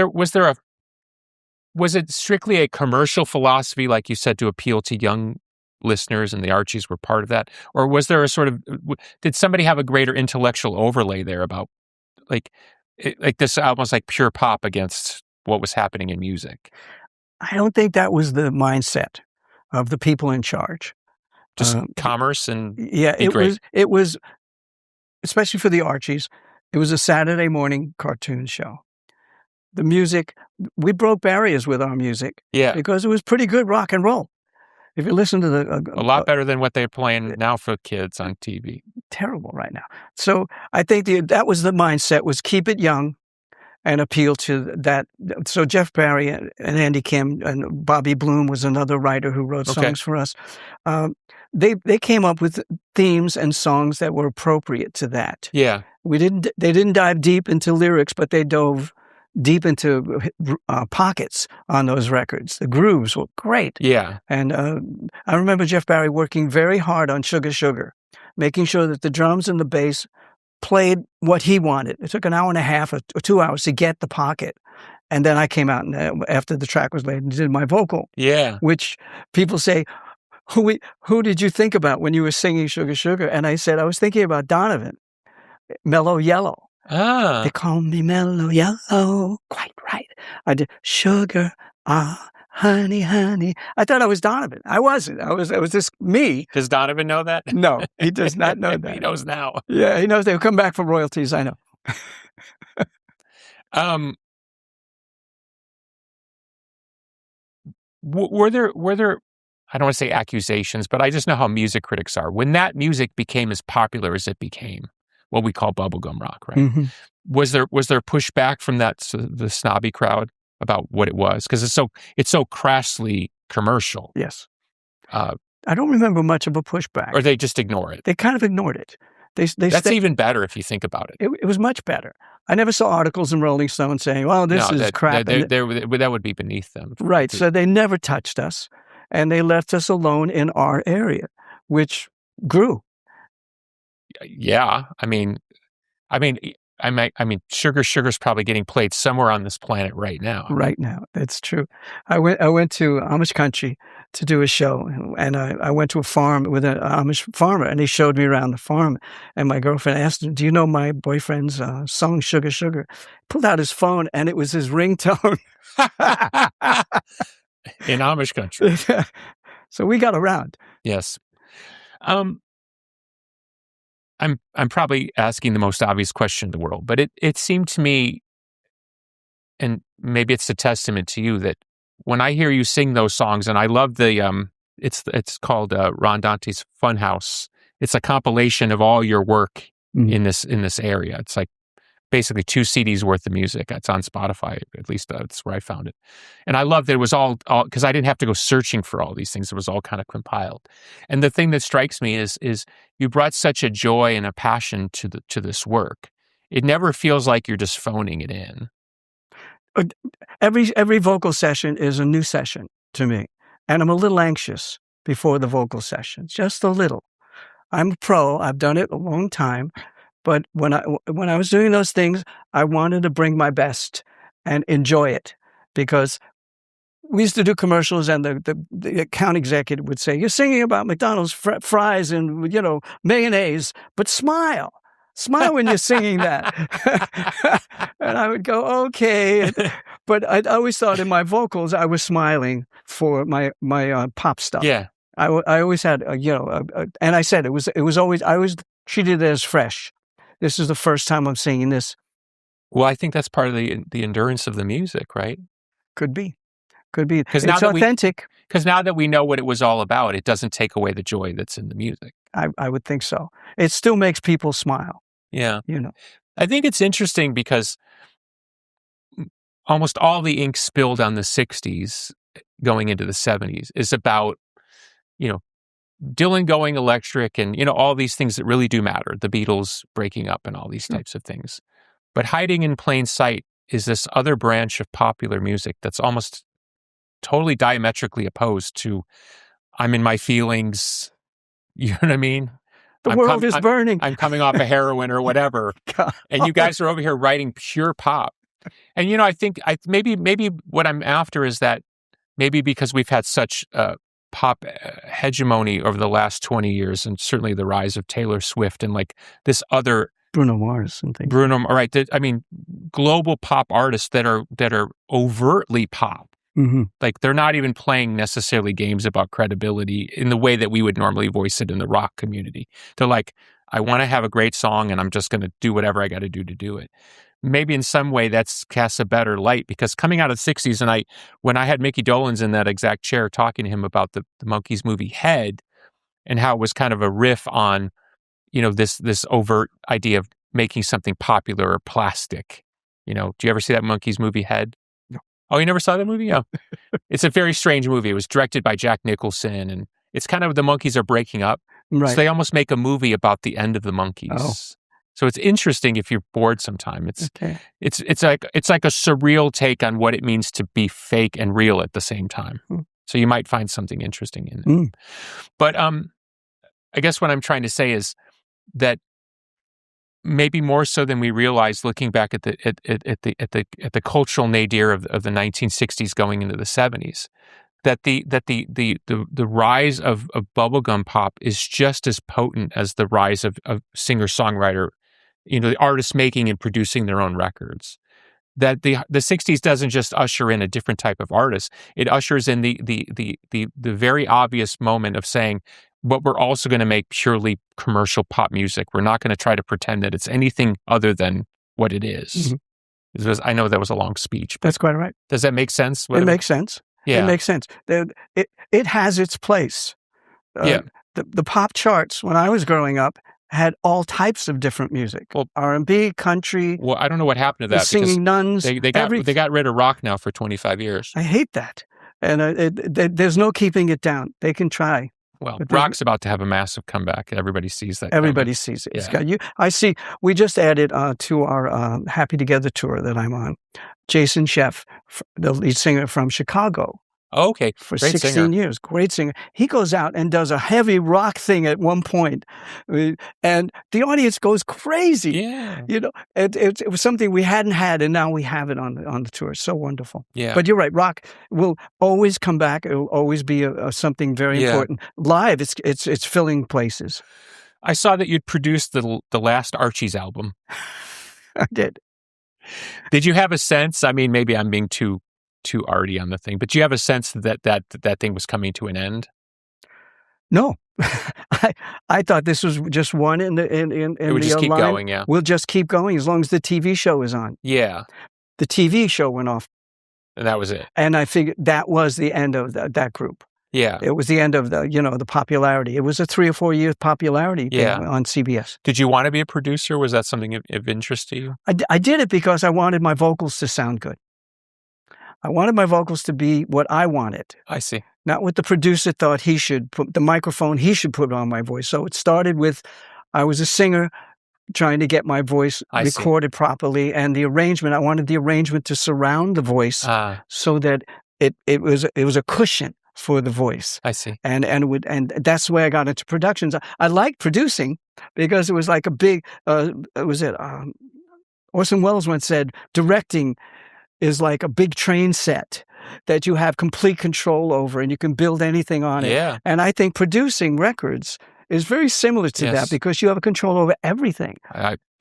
it strictly a commercial philosophy, like you said, to appeal to young listeners and the Archies were part of that? Or was there a sort of, did somebody have a greater intellectual overlay there about like this almost like pure pop against what was happening in music? I don't think that was the mindset of the people in charge. Just commerce and it was, especially for the Archies, it was a Saturday morning cartoon show. The music, we broke barriers with our music because it was pretty good rock and roll. If you listen to a lot better than what they're playing now for kids on TV. Terrible right now. So I think that was the mindset, was keep it young and appeal to that. So Jeff Barry and Andy Kim and Bobby Bloom was another writer who wrote songs for us. They came up with themes and songs that were appropriate to that. Yeah. They didn't dive deep into lyrics, but they dove deep into pockets on those records. The grooves were great. Yeah. And I remember Jeff Barry working very hard on Sugar Sugar, making sure that the drums and the bass played what he wanted. It took an hour and a half or 2 hours to get the pocket. And then I came out and after the track was laid and did my vocal. Yeah. Which people say, who did you think about when you were singing Sugar Sugar? And I said, I was thinking about Donovan, Mellow Yellow. Ah. They call me Mellow Yellow. Quite right. I did Sugar, honey, honey. I thought I was Donovan. I wasn't. I was just me. Does Donovan know that? No, he does not know that. He knows now. Yeah, he knows they'll come back for royalties. I know. Were there, I don't want to say accusations, but I just know how music critics are. When that music became as popular as it became, what we call bubblegum rock, right? Mm-hmm. Was there pushback from the snobby crowd about what it was? Because it's so crassly commercial. Yes. I don't remember much of a pushback. Or they just ignore it. They kind of ignored it. That's even better if you think about it. It was much better. I never saw articles in Rolling Stone saying, well, this is crap. That would be beneath them. Right. So they never touched us, and they left us alone in our area, which grew. Yeah. I mean, Sugar's probably getting played somewhere on this planet right now. Right now, that's true. I went to Amish country to do a show, and I went to a farm with an Amish farmer, and he showed me around the farm. And my girlfriend asked him, "Do you know my boyfriend's song Sugar Sugar?" Pulled out his phone, and it was his ringtone in Amish country. So we got around. Yes. I'm probably asking the most obvious question in the world, but it seemed to me, and maybe it's a testament to you, that when I hear you sing those songs, and I love the it's called Ron Dante's Funhouse. It's a compilation of all your work in this area. It's like basically 2 CDs worth of music. It's on Spotify, at least that's where I found it. And I love that it was all because I didn't have to go searching for all these things. It was all kind of compiled. And the thing that strikes me is you brought such a joy and a passion to this work. It never feels like you're just phoning it in. Every vocal session is a new session to me. And I'm a little anxious before the vocal session, just a little. I'm a pro. I've done it a long time. But when I was doing those things, I wanted to bring my best and enjoy it, because we used to do commercials, and the account executive would say, "You're singing about McDonald's fries and mayonnaise, but smile when you're singing that." And I would go, "Okay," but I always thought in my vocals I was smiling for my pop stuff. Yeah, I always had and I said it was always, I always treated it as fresh. This is the first time I'm singing this. Well, I think that's part of the endurance of the music, right? Could be. It's now authentic. Because now that we know what it was all about, it doesn't take away the joy that's in the music. I would think so. It still makes people smile. Yeah. I think it's interesting because almost all the ink spilled on the 60s going into the 70s is about, Dylan going electric and, all these things that really do matter, the Beatles breaking up and all these types of things. But hiding in plain sight is this other branch of popular music that's almost totally diametrically opposed to I'm in my feelings, you know what I mean? The world is burning. I'm coming off a heroin or whatever. And you guys are over here writing pure pop. And, I think maybe what I'm after is that maybe because we've had such pop hegemony over the last 20 years, and certainly the rise of Taylor Swift and like this other Bruno Mars and things. All right. I mean, global pop artists that are overtly pop. Mm-hmm. Like they're not even playing necessarily games about credibility in the way that we would normally voice it in the rock community. They're like, I want to have a great song and I'm just going to do whatever I got to do it. Maybe in some way that's casts a better light, because coming out of the 60s, and when I had Mickey Dolenz in that exact chair talking to him about the Monkees movie Head and how it was kind of a riff on, this overt idea of making something popular or plastic. Do you ever see that Monkees movie Head? No. Oh, you never saw that movie? Oh. It's a very strange movie. It was directed by Jack Nicholson, and it's kind of the Monkees are breaking up. Right. So they almost make a movie about the end of the Monkees. Oh. So it's interesting if you're bored sometime. It's like a surreal take on what it means to be fake and real at the same time. So you might find something interesting in it. But I guess what I'm trying to say is that maybe more so than we realize, looking back at the cultural nadir of the 1960s going into the 70s, that the rise of bubblegum pop is just as potent as the rise of singer-songwriter, the artists making and producing their own records. That the 60s doesn't just usher in a different type of artist; it ushers in the very obvious moment of saying, but we're also going to make purely commercial pop music. We're not going to try to pretend that it's anything other than what it is. Mm-hmm. I know that was a long speech. But that's quite right. Does that make sense? It makes sense. Yeah. It makes sense. It has its place. The pop charts when I was growing up had all types of different music. Well, R&B, country. Well, I don't know what happened to that. The singing nuns. They got rid of rock now for 25 years. I hate that. And there's no keeping it down. They can try. Well, rock's about to have a massive comeback. Everybody sees that. Everybody sees it. Yeah. I see. We just added to our Happy Together tour that I'm on, Jason Sheff, the lead singer from Chicago. Oh, okay. For 16 years. Great singer. He goes out and does a heavy rock thing at one point, and the audience goes crazy. Yeah. It was something we hadn't had, and now we have it on the tour. So wonderful. Yeah. But you're right. Rock will always come back. It will always be something very important. Live, it's filling places. I saw that you'd produced the last Archies album. I did. Did you have a sense? I mean, maybe I'm being too arty on the thing, but do you have a sense that thing was coming to an end? No, I thought this was just one in the it would just keep going. Yeah, we'll just keep going as long as the TV show is on. Yeah, the TV show went off, and that was it. And I figured that was the end of that group. Yeah, it was the end of the popularity. It was a 3 or 4 year popularity on CBS. Did you want to be a producer? Was that something of interest to you? I did it because I wanted my vocals to sound good. I wanted my vocals to be what I wanted. I see. Not what the producer thought he should put, the microphone he should put on my voice. So it started with, I was a singer trying to get my voice recorded properly, and the arrangement, I wanted the arrangement to surround the voice so that it was a cushion for the voice. I see. And that's the way I got into productions. I liked producing because it was like a big, Orson Welles once said, directing is like a big train set that you have complete control over and you can build anything on it. Yeah. And I think producing records is very similar to that because you have control over everything.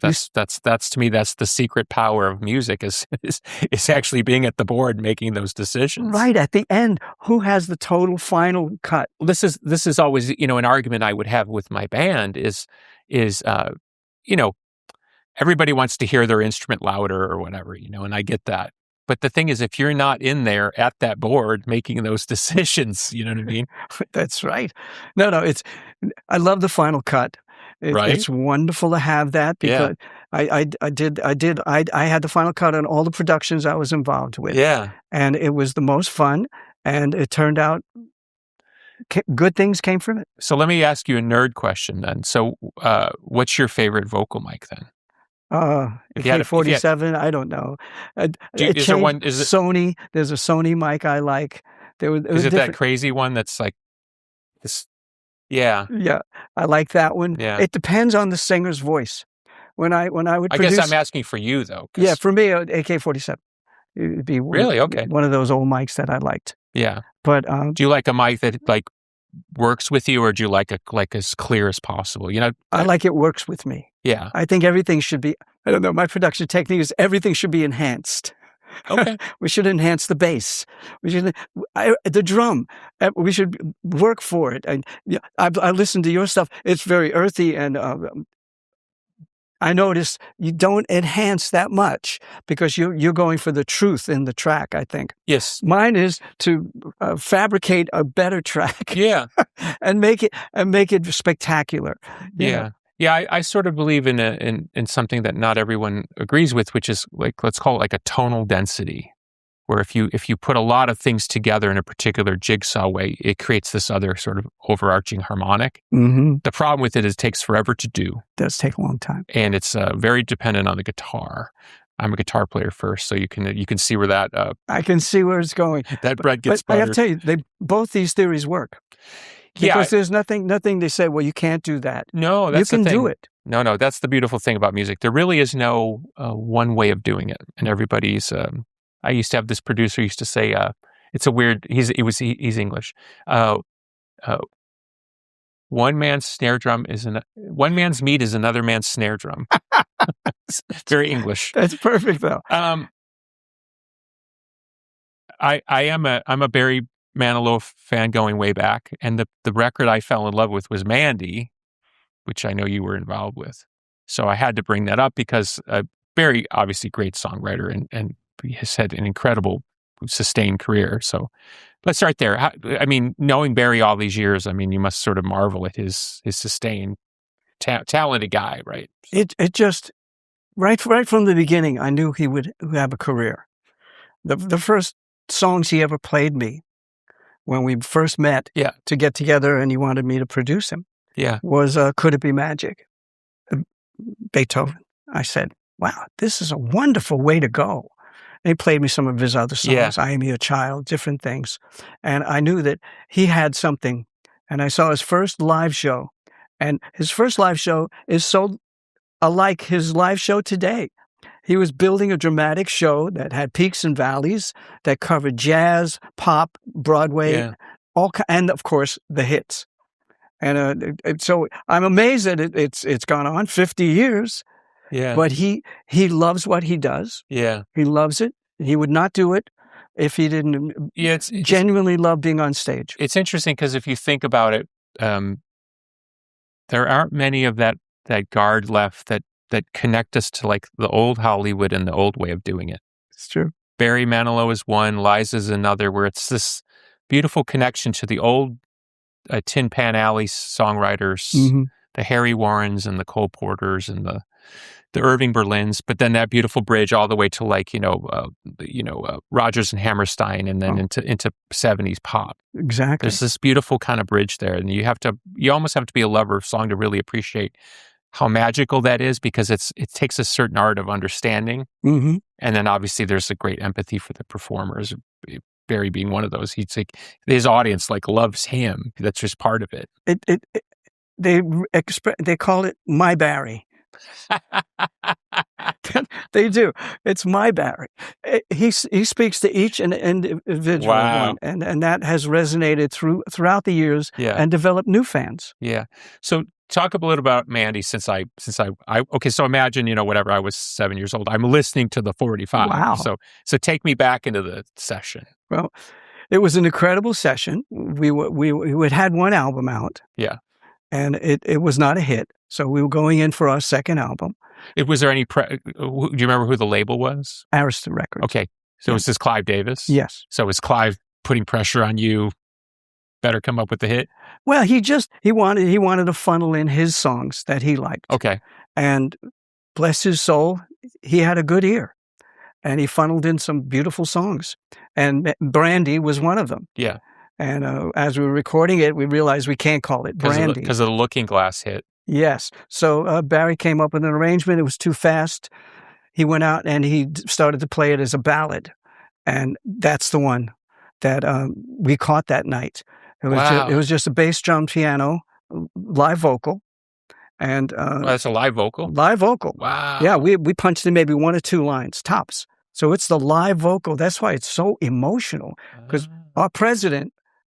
That's to me, that's the secret power of music is actually being at the board making those decisions. Right. At the end, who has the total final cut? This is always, an argument I would have with my band is everybody wants to hear their instrument louder or whatever, and I get that. But the thing is, if you're not in there at that board making those decisions, you know what I mean? That's right. No, I love the final cut. It's wonderful to have that because I had the final cut on all the productions I was involved with. Yeah. And it was the most fun, and it turned out good things came from it. So let me ask you a nerd question then. So what's your favorite vocal mic then? AK-47, I don't know. Is there one? Sony. There's a Sony mic I like. Is it that crazy one that's like this? Yeah. Yeah, I like that one. Yeah. It depends on the singer's voice. When I would produce, I guess I'm asking for you though. Yeah, for me, AK-47. It would be really okay. One of those old mics that I liked. Yeah. But do you like a mic that like works with you, or do you like as clear as possible? You know, I like it works with me. Yeah. I think everything should be, I don't know, my production technique is everything should be enhanced. Okay. We should enhance the bass. The drum. We should work for it. I listen to your stuff. It's very earthy, and I notice you don't enhance that much because you're going for the truth in the track, I think. Yes. Mine is to fabricate a better track. Yeah. and make it spectacular. Yeah. Yeah, I sort of believe in something that not everyone agrees with, which is like, let's call it like a tonal density, where if you put a lot of things together in a particular jigsaw way, it creates this other sort of overarching harmonic. Mm-hmm. The problem with it is it takes forever to do. It does take a long time. And it's very dependent on the guitar. I'm a guitar player first, so you can see where that... I can see where it's going. That bread gets buttered. I have to tell you, both these theories work. Because there's nothing they say, well, you can't do that. No, that's the thing. You can do it. No, that's the beautiful thing about music. There really is no one way of doing it. And everybody's... I used to have this producer used to say, it's a weird... He's English. One man's meat is another man's snare drum. It's very English. That's perfect, though. I'm a Barry Manilow fan going way back, and the record I fell in love with was Mandy, which I know you were involved with. So I had to bring that up because Barry, obviously great songwriter, and has had an incredible sustained career. So let's start there. I mean, knowing Barry all these years, I mean, you must sort of marvel at his sustained talented guy, right? So. It just right from the beginning, I knew he would have a career. The first songs he ever played me when we first met to get together, and he wanted me to produce him, was Could It Be Magic? Beethoven. I said, wow, this is a wonderful way to go. And he played me some of his other songs, I Am Your Child, different things. And I knew that he had something. And I saw his first live show. And his first live show is so alike his live show today. He was building a dramatic show that had peaks and valleys, that covered jazz, pop, Broadway, and of course the hits. And so I'm amazed that it's gone on 50 years. Yeah. But he loves what he does. Yeah. He loves it. He would not do it if he didn't genuinely love being on stage. It's interesting because if you think about it, there aren't many of that guard left that connect us to like the old Hollywood and the old way of doing it. It's true. Barry Manilow is one, Liza's another, where it's this beautiful connection to the old Tin Pan Alley songwriters, the Harry Warrens and the Cole Porters and the Irving Berlins, but then that beautiful bridge all the way to like Rodgers and Hammerstein, and then into 70s pop. Exactly. There's this beautiful kind of bridge there, and you almost have to be a lover of song to really appreciate how magical that is, because it takes a certain art of understanding, and then obviously there's a great empathy for the performers. Barry being one of those, he's like his audience like loves him. That's just part of it. They call it My Barry. They do. It's My Barry. He speaks to each individual one, and that has resonated throughout the years and developed new fans. Yeah. So talk a little about Mandy since I okay, so imagine, whatever, I was 7 years old. I'm listening to the 45. Wow. So take me back into the session. Well, it was an incredible session. We had one album out. Yeah. And it was not a hit. So we were going in for our second album. Was there any do you remember who the label was? Arista Records. Okay. So was this Clive Davis? Yes. So was Clive putting pressure on you? Better come up with the hit? Well, he wanted to funnel in his songs that he liked. Okay. And bless his soul, he had a good ear. And he funneled in some beautiful songs. And Brandy was one of them. Yeah. And as we were recording it, we realized we can't call it Brandy. Because of the Looking Glass hit. Yes. So Barry came up with an arrangement. It was too fast. He went out and he started to play it as a ballad. And that's the one that we caught that night. It was just a bass, drum, piano, live vocal. And that's a live vocal? Live vocal. Wow. Yeah, we punched in maybe one or two lines, tops. So it's the live vocal. That's why it's so emotional. Because our president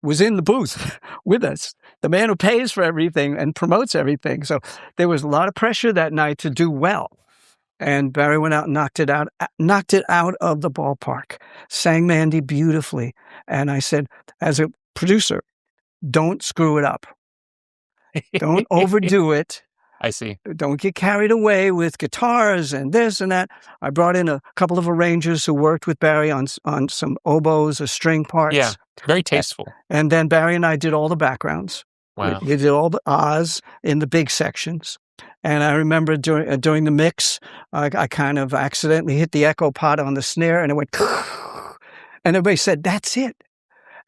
was in the booth with us, the man who pays for everything and promotes everything. So there was a lot of pressure that night to do well. And Barry went out and knocked it out of the ballpark, sang Mandy beautifully. And I said, as a producer, don't screw it up. Don't overdo it. I see. Don't get carried away with guitars and this and that. I brought in a couple of arrangers who worked with Barry on some oboes or string parts. Yeah, very tasteful. And then Barry and I did all the backgrounds. Wow. We did all the ahs in the big sections. And I remember during the mix, I kind of accidentally hit the echo pot on the snare, and it went, and everybody said, "That's it."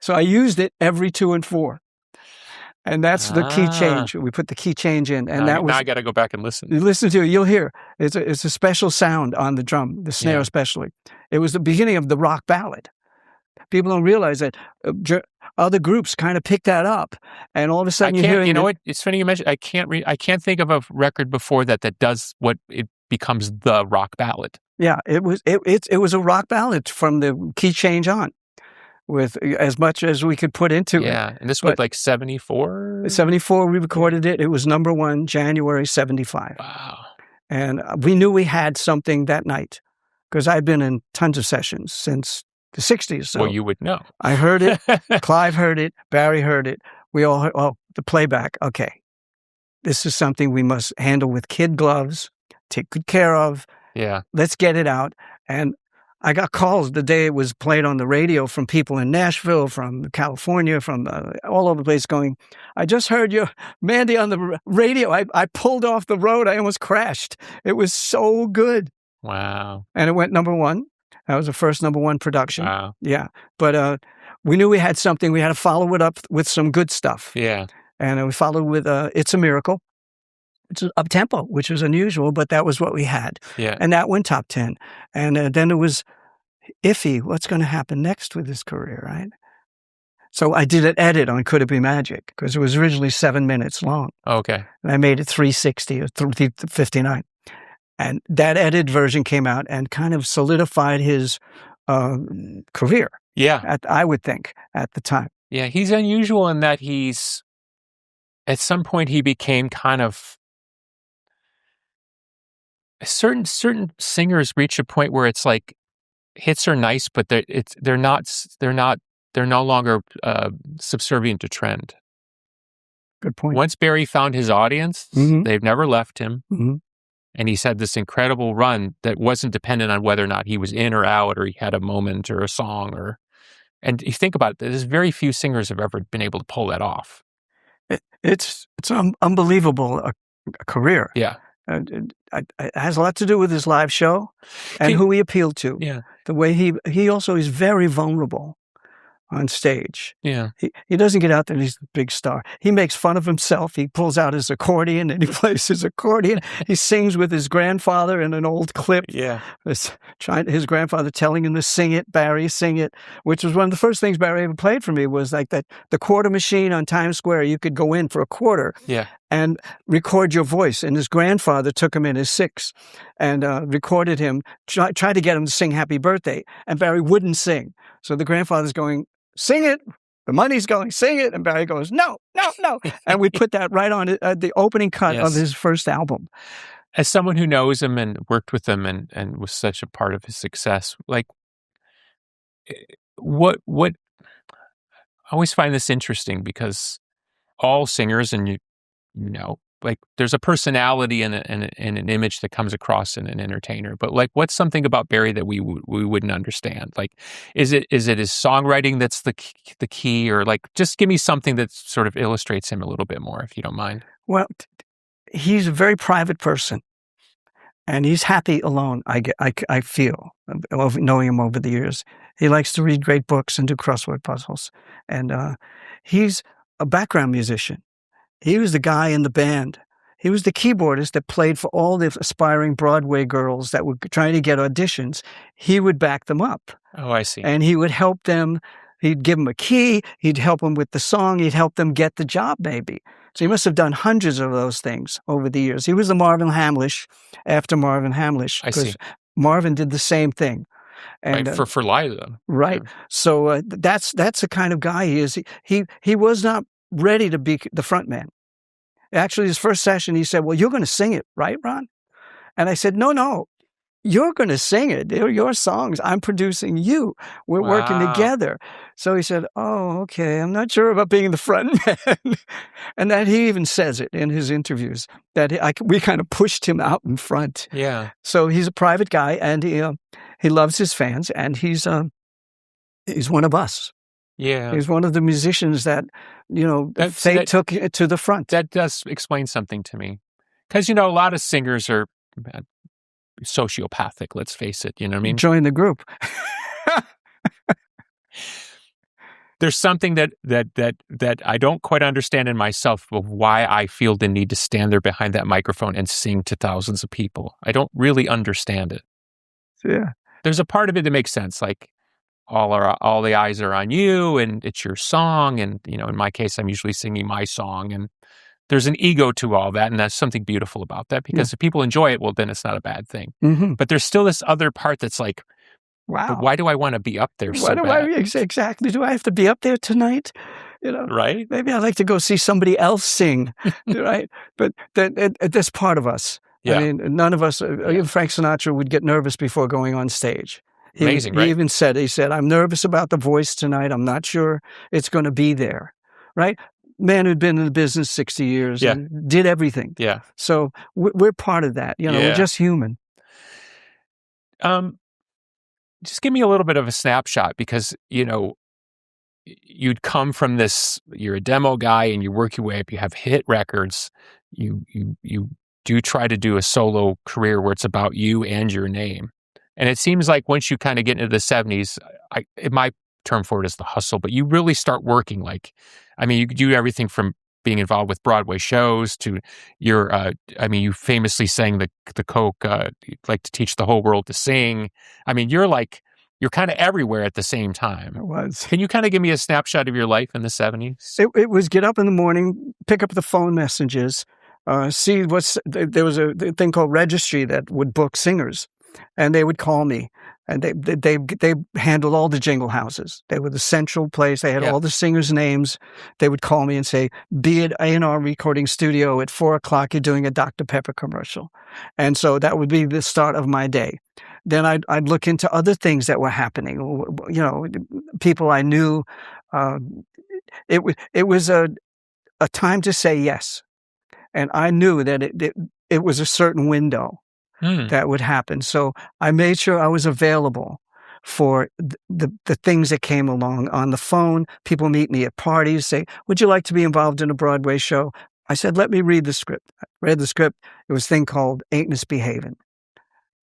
So I used it every 2 and 4. And that's the key change. We put the key change in, and now I got to go back and listen. You listen to it, you'll hear it's a special sound on the drum, the snare especially. It was the beginning of the rock ballad. People don't realize that other groups kind of picked that up, and all of a sudden you're hearing. You know what? It's funny you mentioned. I can't think of a record before that does what it becomes the rock ballad. Yeah, it was a rock ballad from the key change on, with as much as we could put into it. Yeah, and this was like 74? 74, we recorded it. It was number 1, January 75. Wow. And we knew we had something that night, because I'd been in tons of sessions since the 60s. So well, you would know. I heard it. Clive heard it. Barry heard it. We all heard, the playback. Okay, this is something we must handle with kid gloves, take good care of. Yeah. Let's get it out. And I got calls the day it was played on the radio from people in Nashville, from California, from all over the place going, "I just heard your Mandy on the radio. I pulled off the road. I almost crashed. It was so good." Wow. And it went number 1. That was the first number 1 production. Wow. Yeah. But we knew we had something. We had to follow it up with some good stuff. Yeah. And we followed with It's a Miracle, which was up-tempo, which was unusual, but that was what we had. Yeah. And that went top 10. And then it was iffy. What's going to happen next with his career, right? So I did an edit on Could It Be Magic, because it was originally 7 minutes long. Okay. And I made it 360 or 359. And that edited version came out and kind of solidified his career. Yeah. I would think, at the time. Yeah, he's unusual in that at some point he became kind of, certain singers reach a point where it's like, hits are nice, but they're no longer subservient to trend. Good point. Once Barry found his audience, they've never left him. Mm-hmm. And he's had this incredible run that wasn't dependent on whether or not he was in or out, or he had a moment or a song, and you think about it, there's very few singers have ever been able to pull that off. It's unbelievable career. Yeah. It has a lot to do with his live show and who he appealed to. Yeah. The way he also is very vulnerable on stage. Yeah. He doesn't get out there and he's the big star. He makes fun of himself. He pulls out his accordion and he plays his accordion. He sings with his grandfather in an old clip. Yeah. His grandfather telling him to sing it, Barry, sing it, which was one of the first things Barry ever played for me, was like the quarter machine on Times Square. You could go in for a quarter. Yeah. And record your voice. And his grandfather took him in his 6 and recorded him, tried to get him to sing Happy Birthday. And Barry wouldn't sing. So the grandfather's going, "Sing it." The money's going, "Sing it." And Barry goes, "No, no, no." And we put that right on the opening cut of his first album. As someone who knows him and worked with him and was such a part of his success, like, what I always find this interesting, because all singers, and like, there's a personality and an image that comes across in an entertainer. But like, what's something about Barry that we wouldn't understand? Like, is it his songwriting that's the key, or like, just give me something that sort of illustrates him a little bit more, if you don't mind. Well, he's a very private person, and he's happy alone. I feel, knowing him over the years. He likes to read great books and do crossword puzzles, and he's a background musician. He was the guy in the band. He was the keyboardist that played for all the aspiring Broadway girls that were trying to get auditions. He would back them up. Oh, I see. And he would help them. He'd give them a key. He'd help them with the song. He'd help them get the job, maybe. So he must have done hundreds of those things over the years. He was the Marvin Hamlish after Marvin Hamlish. I see. Marvin did the same thing. And for Liza. Right. Yeah. So that's the kind of guy he is. He was not ready to be the front man. Actually, his first session, he said, "Well, you're going to sing it, right, Ron?" And I said, "No, you're going to sing it. They're your songs. I'm producing you. We're working together." So he said, "Oh, okay. I'm not sure about being the front man." And that he even says it in his interviews that we kind of pushed him out in front. Yeah. So he's a private guy, and he loves his fans, and he's one of us. Yeah. He's one of the musicians that, fate took to the front. That does explain something to me. Because, a lot of singers are sociopathic, let's face it. You know what I mean? Join the group. There's something that I don't quite understand in myself of why I feel the need to stand there behind that microphone and sing to thousands of people. I don't really understand it. Yeah. There's a part of it that makes sense, like all the eyes are on you and it's your song. And, in my case, I'm usually singing my song. And there's an ego to all that. And that's something beautiful about that because if people enjoy it, well, then it's not a bad thing. Mm-hmm. But there's still this other part that's like, wow, why do I want to be up there so bad? Exactly. Do I have to be up there tonight? Right? Maybe I'd like to go see somebody else sing, right? But that's part of us. Yeah. I mean, none of us, even Frank Sinatra would get nervous before going on stage. Amazing, right? He even said, "I'm nervous about the voice tonight. I'm not sure it's going to be there," right? Man who'd been in the business 60 years and did everything. Yeah. So we're part of that. We're just human. Just give me a little bit of a snapshot because, you'd come from this, you're a demo guy and you work your way up, you have hit records, you do try to do a solo career where it's about you and your name. And it seems like once you kind of get into the 70s, my term for it is the hustle, but you really start working you could do everything from being involved with Broadway shows to you famously sang the Coke, like to teach the whole world to sing. I mean, you're kind of everywhere at the same time. It was. Can you kind of give me a snapshot of your life in the 70s? It was get up in the morning, pick up the phone messages, see there was a thing called Registry that would book singers. And they would call me, and they handled all the jingle houses. They were the central place. They had all the singers' names. They would call me and say, "Be at A&R recording studio at 4:00. You're doing a Dr. Pepper commercial," and so that would be the start of my day. Then I'd look into other things that were happening. People I knew. It was a time to say yes, and I knew that it was a certain window that would happen. So I made sure I was available for the things that came along. On the phone, people meet me at parties, say, "Would you like to be involved in a Broadway show?" I said, "Let me read the script." I read the script. It was a thing called Ain't Misbehavin'.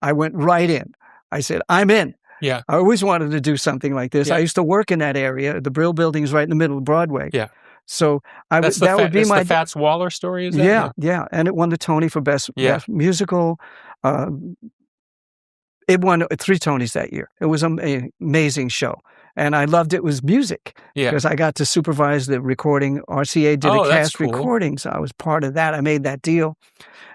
I went right in. I said, "I'm in." Yeah. I always wanted to do something like this. Yeah. I used to work in that area. The Brill Building is right in the middle of Broadway. Yeah. So That's the Fats Waller story, is that? Yeah. And it won the Tony for Best Musical. It won 3 Tonys that year. It was an amazing show. And I loved it was music because I got to supervise the recording. RCA did a cast recording, so I was part of that. I made that deal.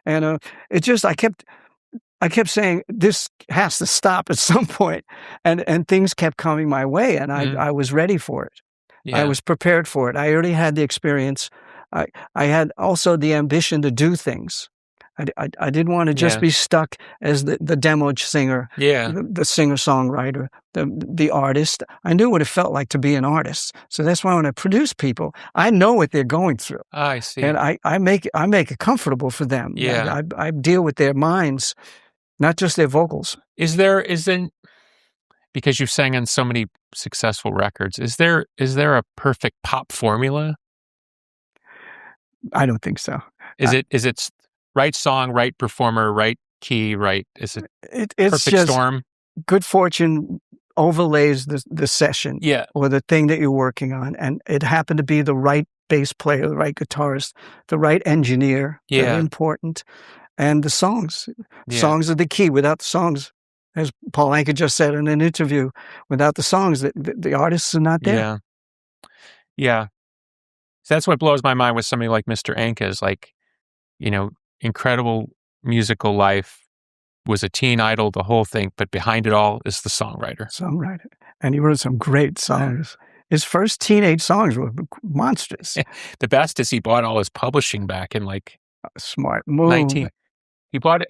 And I kept saying, this has to stop at some point. And things kept coming my way, and I was ready for it. Yeah. I was prepared for it. I already had the experience. I had also the ambition to do things. I didn't want to just be stuck as the demo singer, the singer-songwriter, the artist. I knew what it felt like to be an artist. So that's why when I produce people, I know what they're going through. I see. And I make it comfortable for them. Yeah. I deal with their minds, not just their vocals. Is there because you've sang on so many successful records, is there a perfect pop formula? I don't think so. Is it right song, right performer, right key, right? Is it it's perfect just storm? Good fortune overlays the session or the thing that you're working on. And it happened to be the right bass player, the right guitarist, the right engineer. Very important. And the songs. Songs are the key. Without the songs, as Paul Anka just said in an interview, without the songs, the artists are not there. Yeah. So that's what blows my mind with somebody like Mr. Anka is incredible musical life, was a teen idol, the whole thing, but behind it all is the songwriter. And he wrote some great songs. His first teenage songs were monstrous. The best is he bought all his publishing back in like smart move. He bought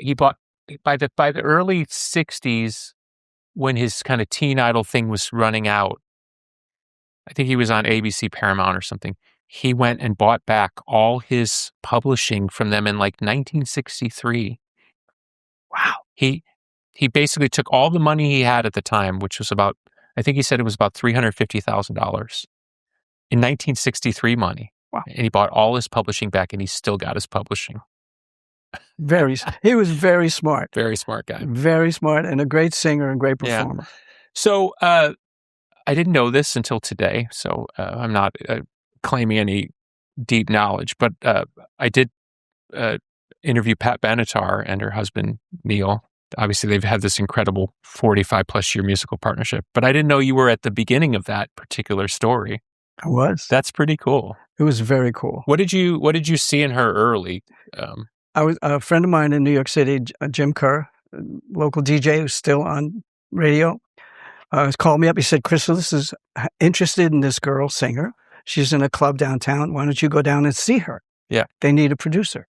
by the early 60s when his kind of teen idol thing was running out. I think he was on ABC Paramount or something. He went and bought back all his publishing from them in like 1963. Wow. He basically took all the money he had at the time, which was about, I think he said it was about $350,000 in 1963 money. Wow. And he bought all his publishing back, and he still got his publishing. He was very smart. Very smart guy. Very smart, and a great singer and great performer. Yeah. So I didn't know this until today, so I'm not claiming any deep knowledge, but I did interview Pat Benatar and her husband, Neil. Obviously, they've had this incredible 45-plus year musical partnership, but I didn't know you were at the beginning of that particular story. I was. That's pretty cool. It was very cool. What did you see in her early? I was a friend of mine in New York City, Jim Kerr, local DJ who's still on radio, called me up. He said, "Chrysalis is interested in this girl singer. She's in a club downtown. Why don't you go down and see her? Yeah, they need a producer."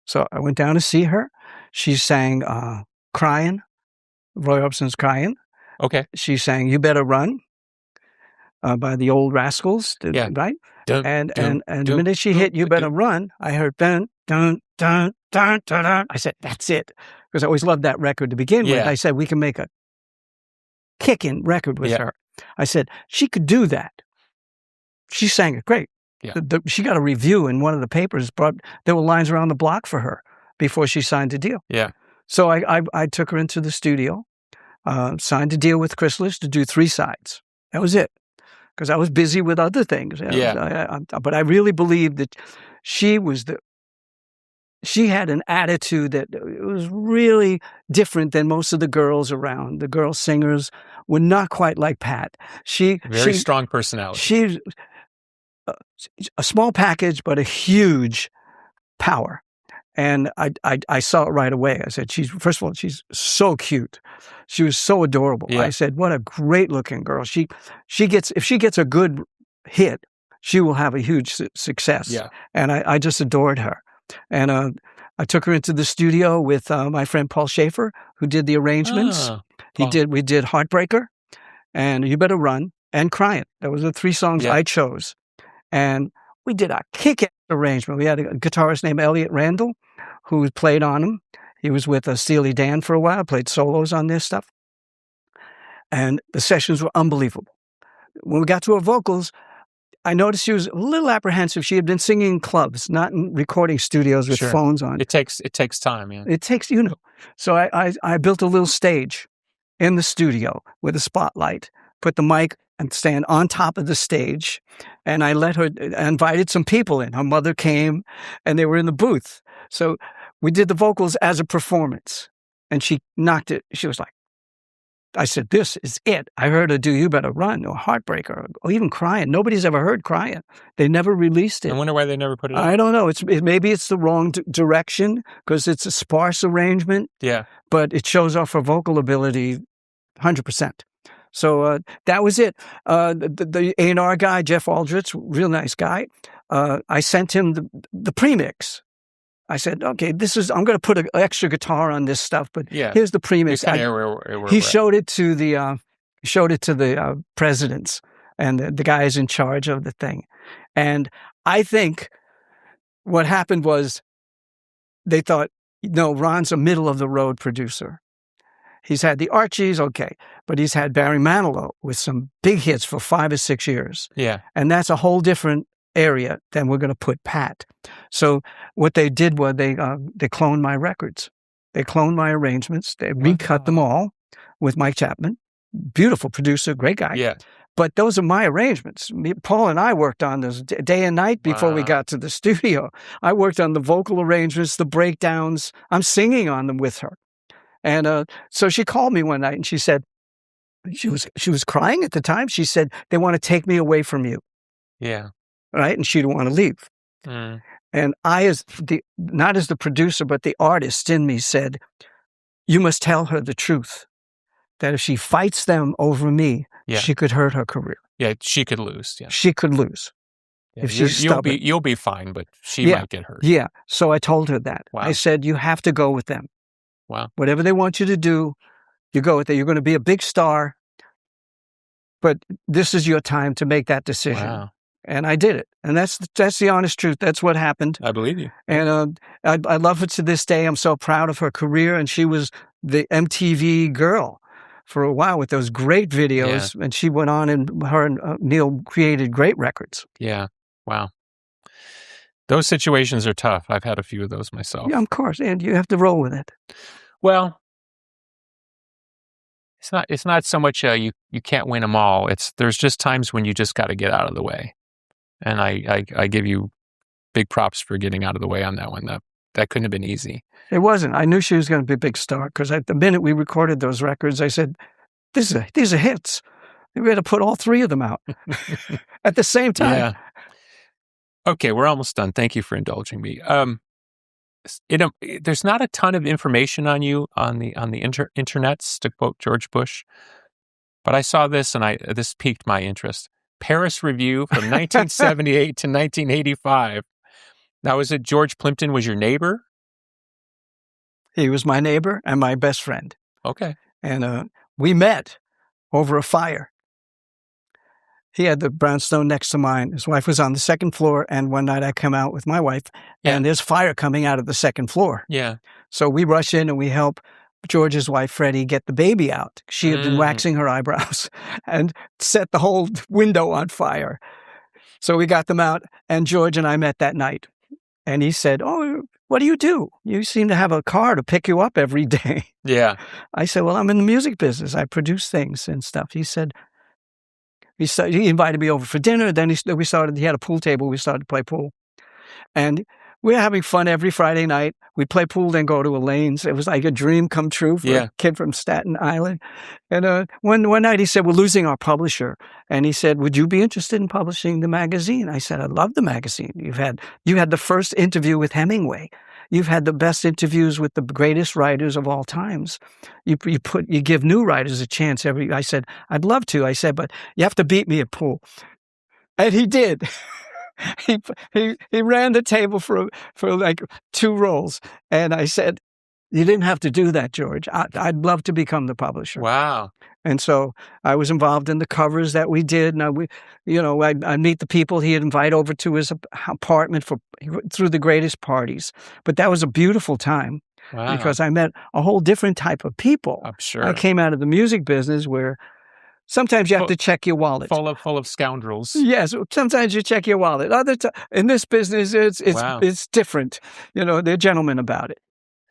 So I went down to see her. She sang "Crying," Roy Orbison's "Crying." Okay. She sang "You Better Run" by the Old Rascals, right? And the minute she hit "You Better Run," I heard dun dun dun dun dun dun. I said, "That's it," because I always loved that record to begin with. I said, "We can make a kicking record with her." I said, "She could do that." She sang it great. Yeah. She got a review in one of the papers. There were lines around the block for her before she signed a deal. Yeah. So I took her into the studio, signed a deal with Chrysalis to do 3 sides. That was it, because I was busy with other things. But I really believed that she had an attitude that was really different than most of the girls around. The girl singers were not quite like Pat. Very strong personality. She's a small package, but a huge power. And I saw it right away. I said, first of all, she's so cute. She was so adorable. Yeah. I said, what a great looking girl. If she gets a good hit, she will have a huge success. Yeah. And I just adored her. And I took her into the studio with my friend Paul Schaefer, who did the arrangements. We did Heartbreaker and You Better Run and Crying. Those were the 3 songs I chose. And we did a kick-ass arrangement. We had a guitarist named Elliot Randall who played on them. He was with Steely Dan for a while, played solos on this stuff. And the sessions were unbelievable. When we got to her vocals, I noticed she was a little apprehensive. She had been singing in clubs, not in recording studios with phones on. It takes time, man. It takes, So I built a little stage in the studio with a spotlight, put the mic and stand on top of the stage. And I invited some people in. Her mother came and they were in the booth. So we did the vocals as a performance. And she knocked it. She was like, I said, this is it. I heard her do You Better Run or Heartbreaker or even Crying. Nobody's ever heard Crying. They never released it. I wonder why they never put it out. I don't know. Maybe it's the wrong direction because it's a sparse arrangement. Yeah. But it shows off her vocal ability 100%. So that was it. The A&R guy, Jeff Aldrich, real nice guy. I sent him the premix. I said, okay, I'm going to put an extra guitar on this stuff, but here's the premix. He showed it to the presidents and the guys in charge of the thing. And I think what happened was they thought, no, Ron's a middle of the road producer. He's had the Archies, okay, but he's had Barry Manilow with some big hits for 5 or 6 years. Yeah. And that's a whole different area than we're going to put Pat. So what they did was they cloned my records. They cloned my arrangements. They recut them all with Mike Chapman. Beautiful producer, great guy. Yeah. But those are my arrangements. Paul and I worked on this day and night before we got to the studio. I worked on the vocal arrangements, the breakdowns. I'm singing on them with her. And so she called me one night and she said, she was crying at the time. She said, they want to take me away from you. Yeah. Right? And she didn't want to leave. And I, not as the producer, but the artist in me said, you must tell her the truth, that if she fights them over me, she could hurt her career. Yeah, she could lose. Yeah. She could lose. Yeah, if she's stubborn. You'll be fine, but she might get hurt. Yeah. So I told her that. Wow. I said, you have to go with them. Wow. Whatever they want you to do, you go with it. You're going to be a big star, but this is your time to make that decision. Wow. And I did it. And that's the honest truth. That's what happened. I believe you. And I love her to this day. I'm so proud of her career. And she was the MTV girl for a while with those great videos. Yeah. And she went on, and her and Neil created great records. Yeah. Wow. Those situations are tough. I've had a few of those myself. Yeah, of course. And you have to roll with it. Well, it's not so much you can't win them all. There's just times when you just got to get out of the way. And I give you big props for getting out of the way on that one. That couldn't have been easy. It wasn't. I knew she was going to be a big star because the minute we recorded those records, I said, these are hits. We had to put all three of them out at the same time. Yeah. Okay, we're almost done. Thank you for indulging me. There's not a ton of information on you on the internets, to quote George Bush, but I saw this and this piqued my interest. Paris Review from 1978 to 1985. Now, is it George Plimpton was your neighbor? He was my neighbor and my best friend. Okay. And we met over a fire. He had the brownstone next to mine. His wife was on the second floor, and one night I come out with my wife, and there's fire coming out of the second floor. Yeah. So we rush in and we help George's wife, Freddie, get the baby out. She had been waxing her eyebrows and set the whole window on fire. So we got them out, and George and I met that night. And he said, "Oh, what do? You seem to have a car to pick you up every day." Yeah. I said, "Well, I'm in the music business. I produce things and stuff." He said, he invited me over for dinner. Then he had a pool table. We started to play pool. And we were having fun every Friday night. We'd play pool, then go to Elaine's. It was like a dream come true for a kid from Staten Island. And one night he said, "We're losing our publisher." And he said, "Would you be interested in publishing the magazine?" I said, "I love the magazine. You had the first interview with Hemingway. You've had the best interviews with the greatest writers of all times. You give new writers a chance I said, "I'd love to." I said, "But you have to beat me at pool." And he did. He ran the table for like 2 rolls. And I said, "You didn't have to do that, George. I'd love to become the publisher." Wow. And so I was involved in the covers that we did. And I'd meet the people he'd invite over to his apartment through the greatest parties. But that was a beautiful time. Wow. Because I met a whole different type of people. I'm sure. I came out of the music business where sometimes you have to check your wallet. Full of scoundrels. Yes, sometimes you check your wallet. In this business, it's different. They're gentlemen about it.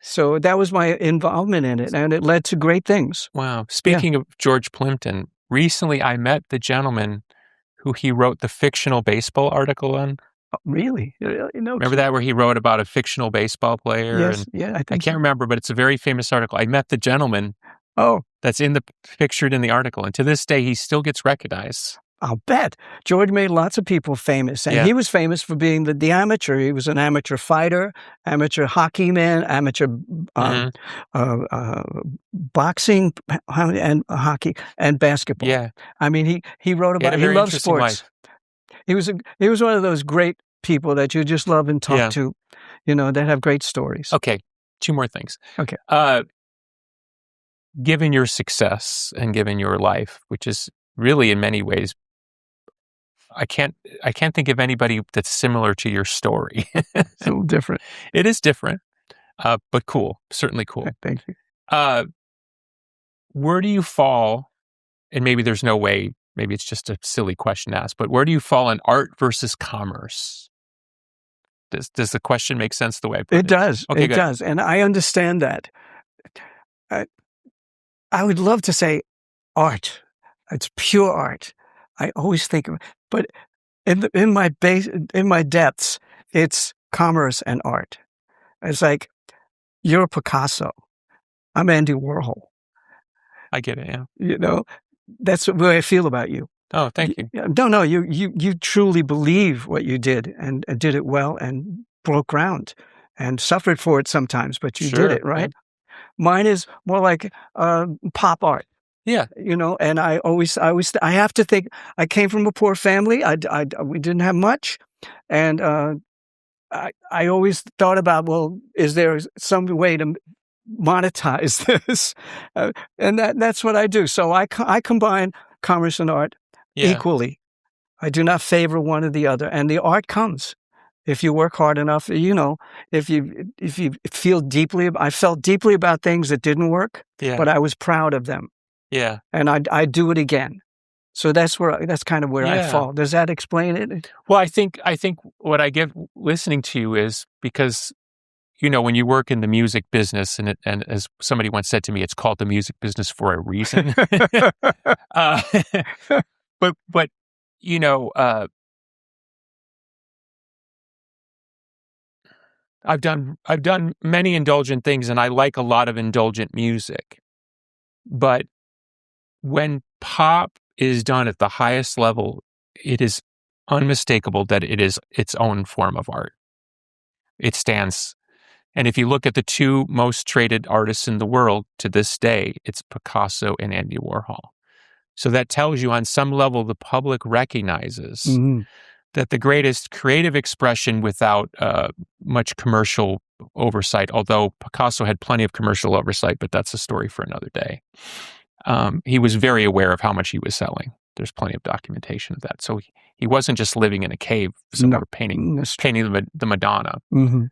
So that was my involvement in it, and it led to great things. Wow. Speaking of George Plimpton, recently I met the gentleman who he wrote the fictional baseball article on. Oh, really? Remember that, where he wrote about a fictional baseball player? Yes, I can't remember, but it's a very famous article. I met the gentleman. Oh. That's pictured in the article. And to this day, he still gets recognized. I'll bet. George made lots of people famous. And he was famous for being the amateur. He was an amateur fighter, amateur hockey man, amateur boxing and hockey and basketball. Yeah. I mean, he wrote about he loved sports. Life. He was one of those great people that you just love and talk to, that have great stories. Okay. 2 more things. Okay. Given your success and given your life, which is really in many ways, I can't think of anybody that's similar to your story. It's a little different. It is different, but cool. Certainly cool. Thank you. Where do you fall? And maybe there's no way, maybe it's just a silly question to ask, but where do you fall in art versus commerce? Does the question make sense the way I put it? It does. Okay, it does. And I understand that. I would love to say art. It's pure art. I always think of it. But in my depths, it's commerce and art. It's like, you're a Picasso. I'm Andy Warhol. I get it, yeah. That's the way I feel about you. Oh, thank you. No, you truly believe what you did and did it well and broke ground and suffered for it sometimes, but you did it, right? Mine is more like pop art. Yeah. And I have to think. I came from a poor family. We didn't have much, and I always thought about, well, is there some way to monetize this? And that's what I do. So I combine commerce and art equally. I do not favor one or the other, and the art comes if you work hard enough. If you feel deeply. I felt deeply about things that didn't work, but I was proud of them. Yeah, and I do it again. So that's kind of where I fall. Does that explain it? Well, I think what I get listening to you is because, when you work in the music business, and as somebody once said to me, it's called the music business for a reason. But I've done many indulgent things, and I like a lot of indulgent music. But when pop is done at the highest level, it is unmistakable that it is its own form of art. It stands. And if you look at the two most traded artists in the world to this day, it's Picasso and Andy Warhol. So that tells you on some level the public recognizes that the greatest creative expression without much commercial oversight, although Picasso had plenty of commercial oversight, but that's a story for another day. He was very aware of how much he was selling. There's plenty of documentation of that. So he wasn't just living in a cave somewhere painting the Madonna. Mm-hmm.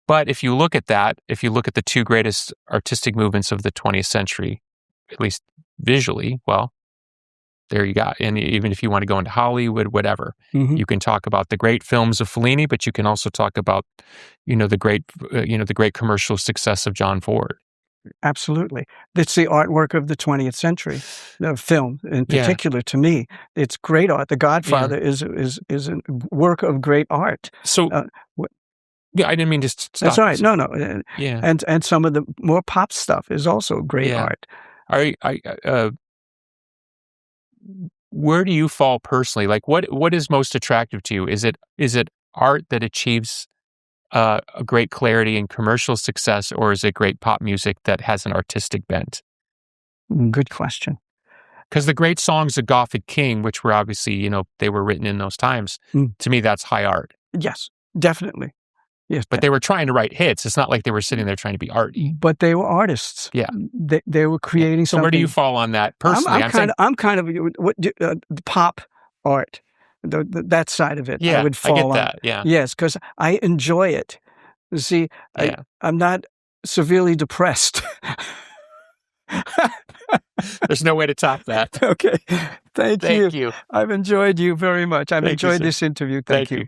But if you look at the two greatest artistic movements of the 20th century, at least visually, well, there you got. And even if you want to go into Hollywood, whatever, you can talk about the great films of Fellini, but you can also talk about, the great commercial success of John Ford. Absolutely. It's the artwork of the 20th century, the film in particular. To me, it's great art. The Godfather is a work of great art. So, I didn't mean to stop. That's all right. No. Yeah. And some of the more pop stuff is also great art. Where do you fall personally? Like, what is most attractive to you? Is it art that achieves a great clarity and commercial success, or is it great pop music that has an artistic bent? Good question. Because the great songs of Gothic King, which were obviously, they were written in those times, to me, that's high art. Yes, definitely. Yes, but they were trying to write hits. It's not like they were sitting there trying to be arty. But they were artists. Yeah, they were creating something. So where do you fall on that personally? I'm kind of the pop art, that side of it. Yeah, I would fall I get on. that. Yeah, yes, because I enjoy it. You see, I'm not severely depressed. There's no way to top that. Okay, thank you. I've enjoyed you very much. I've enjoyed this interview. Thank you.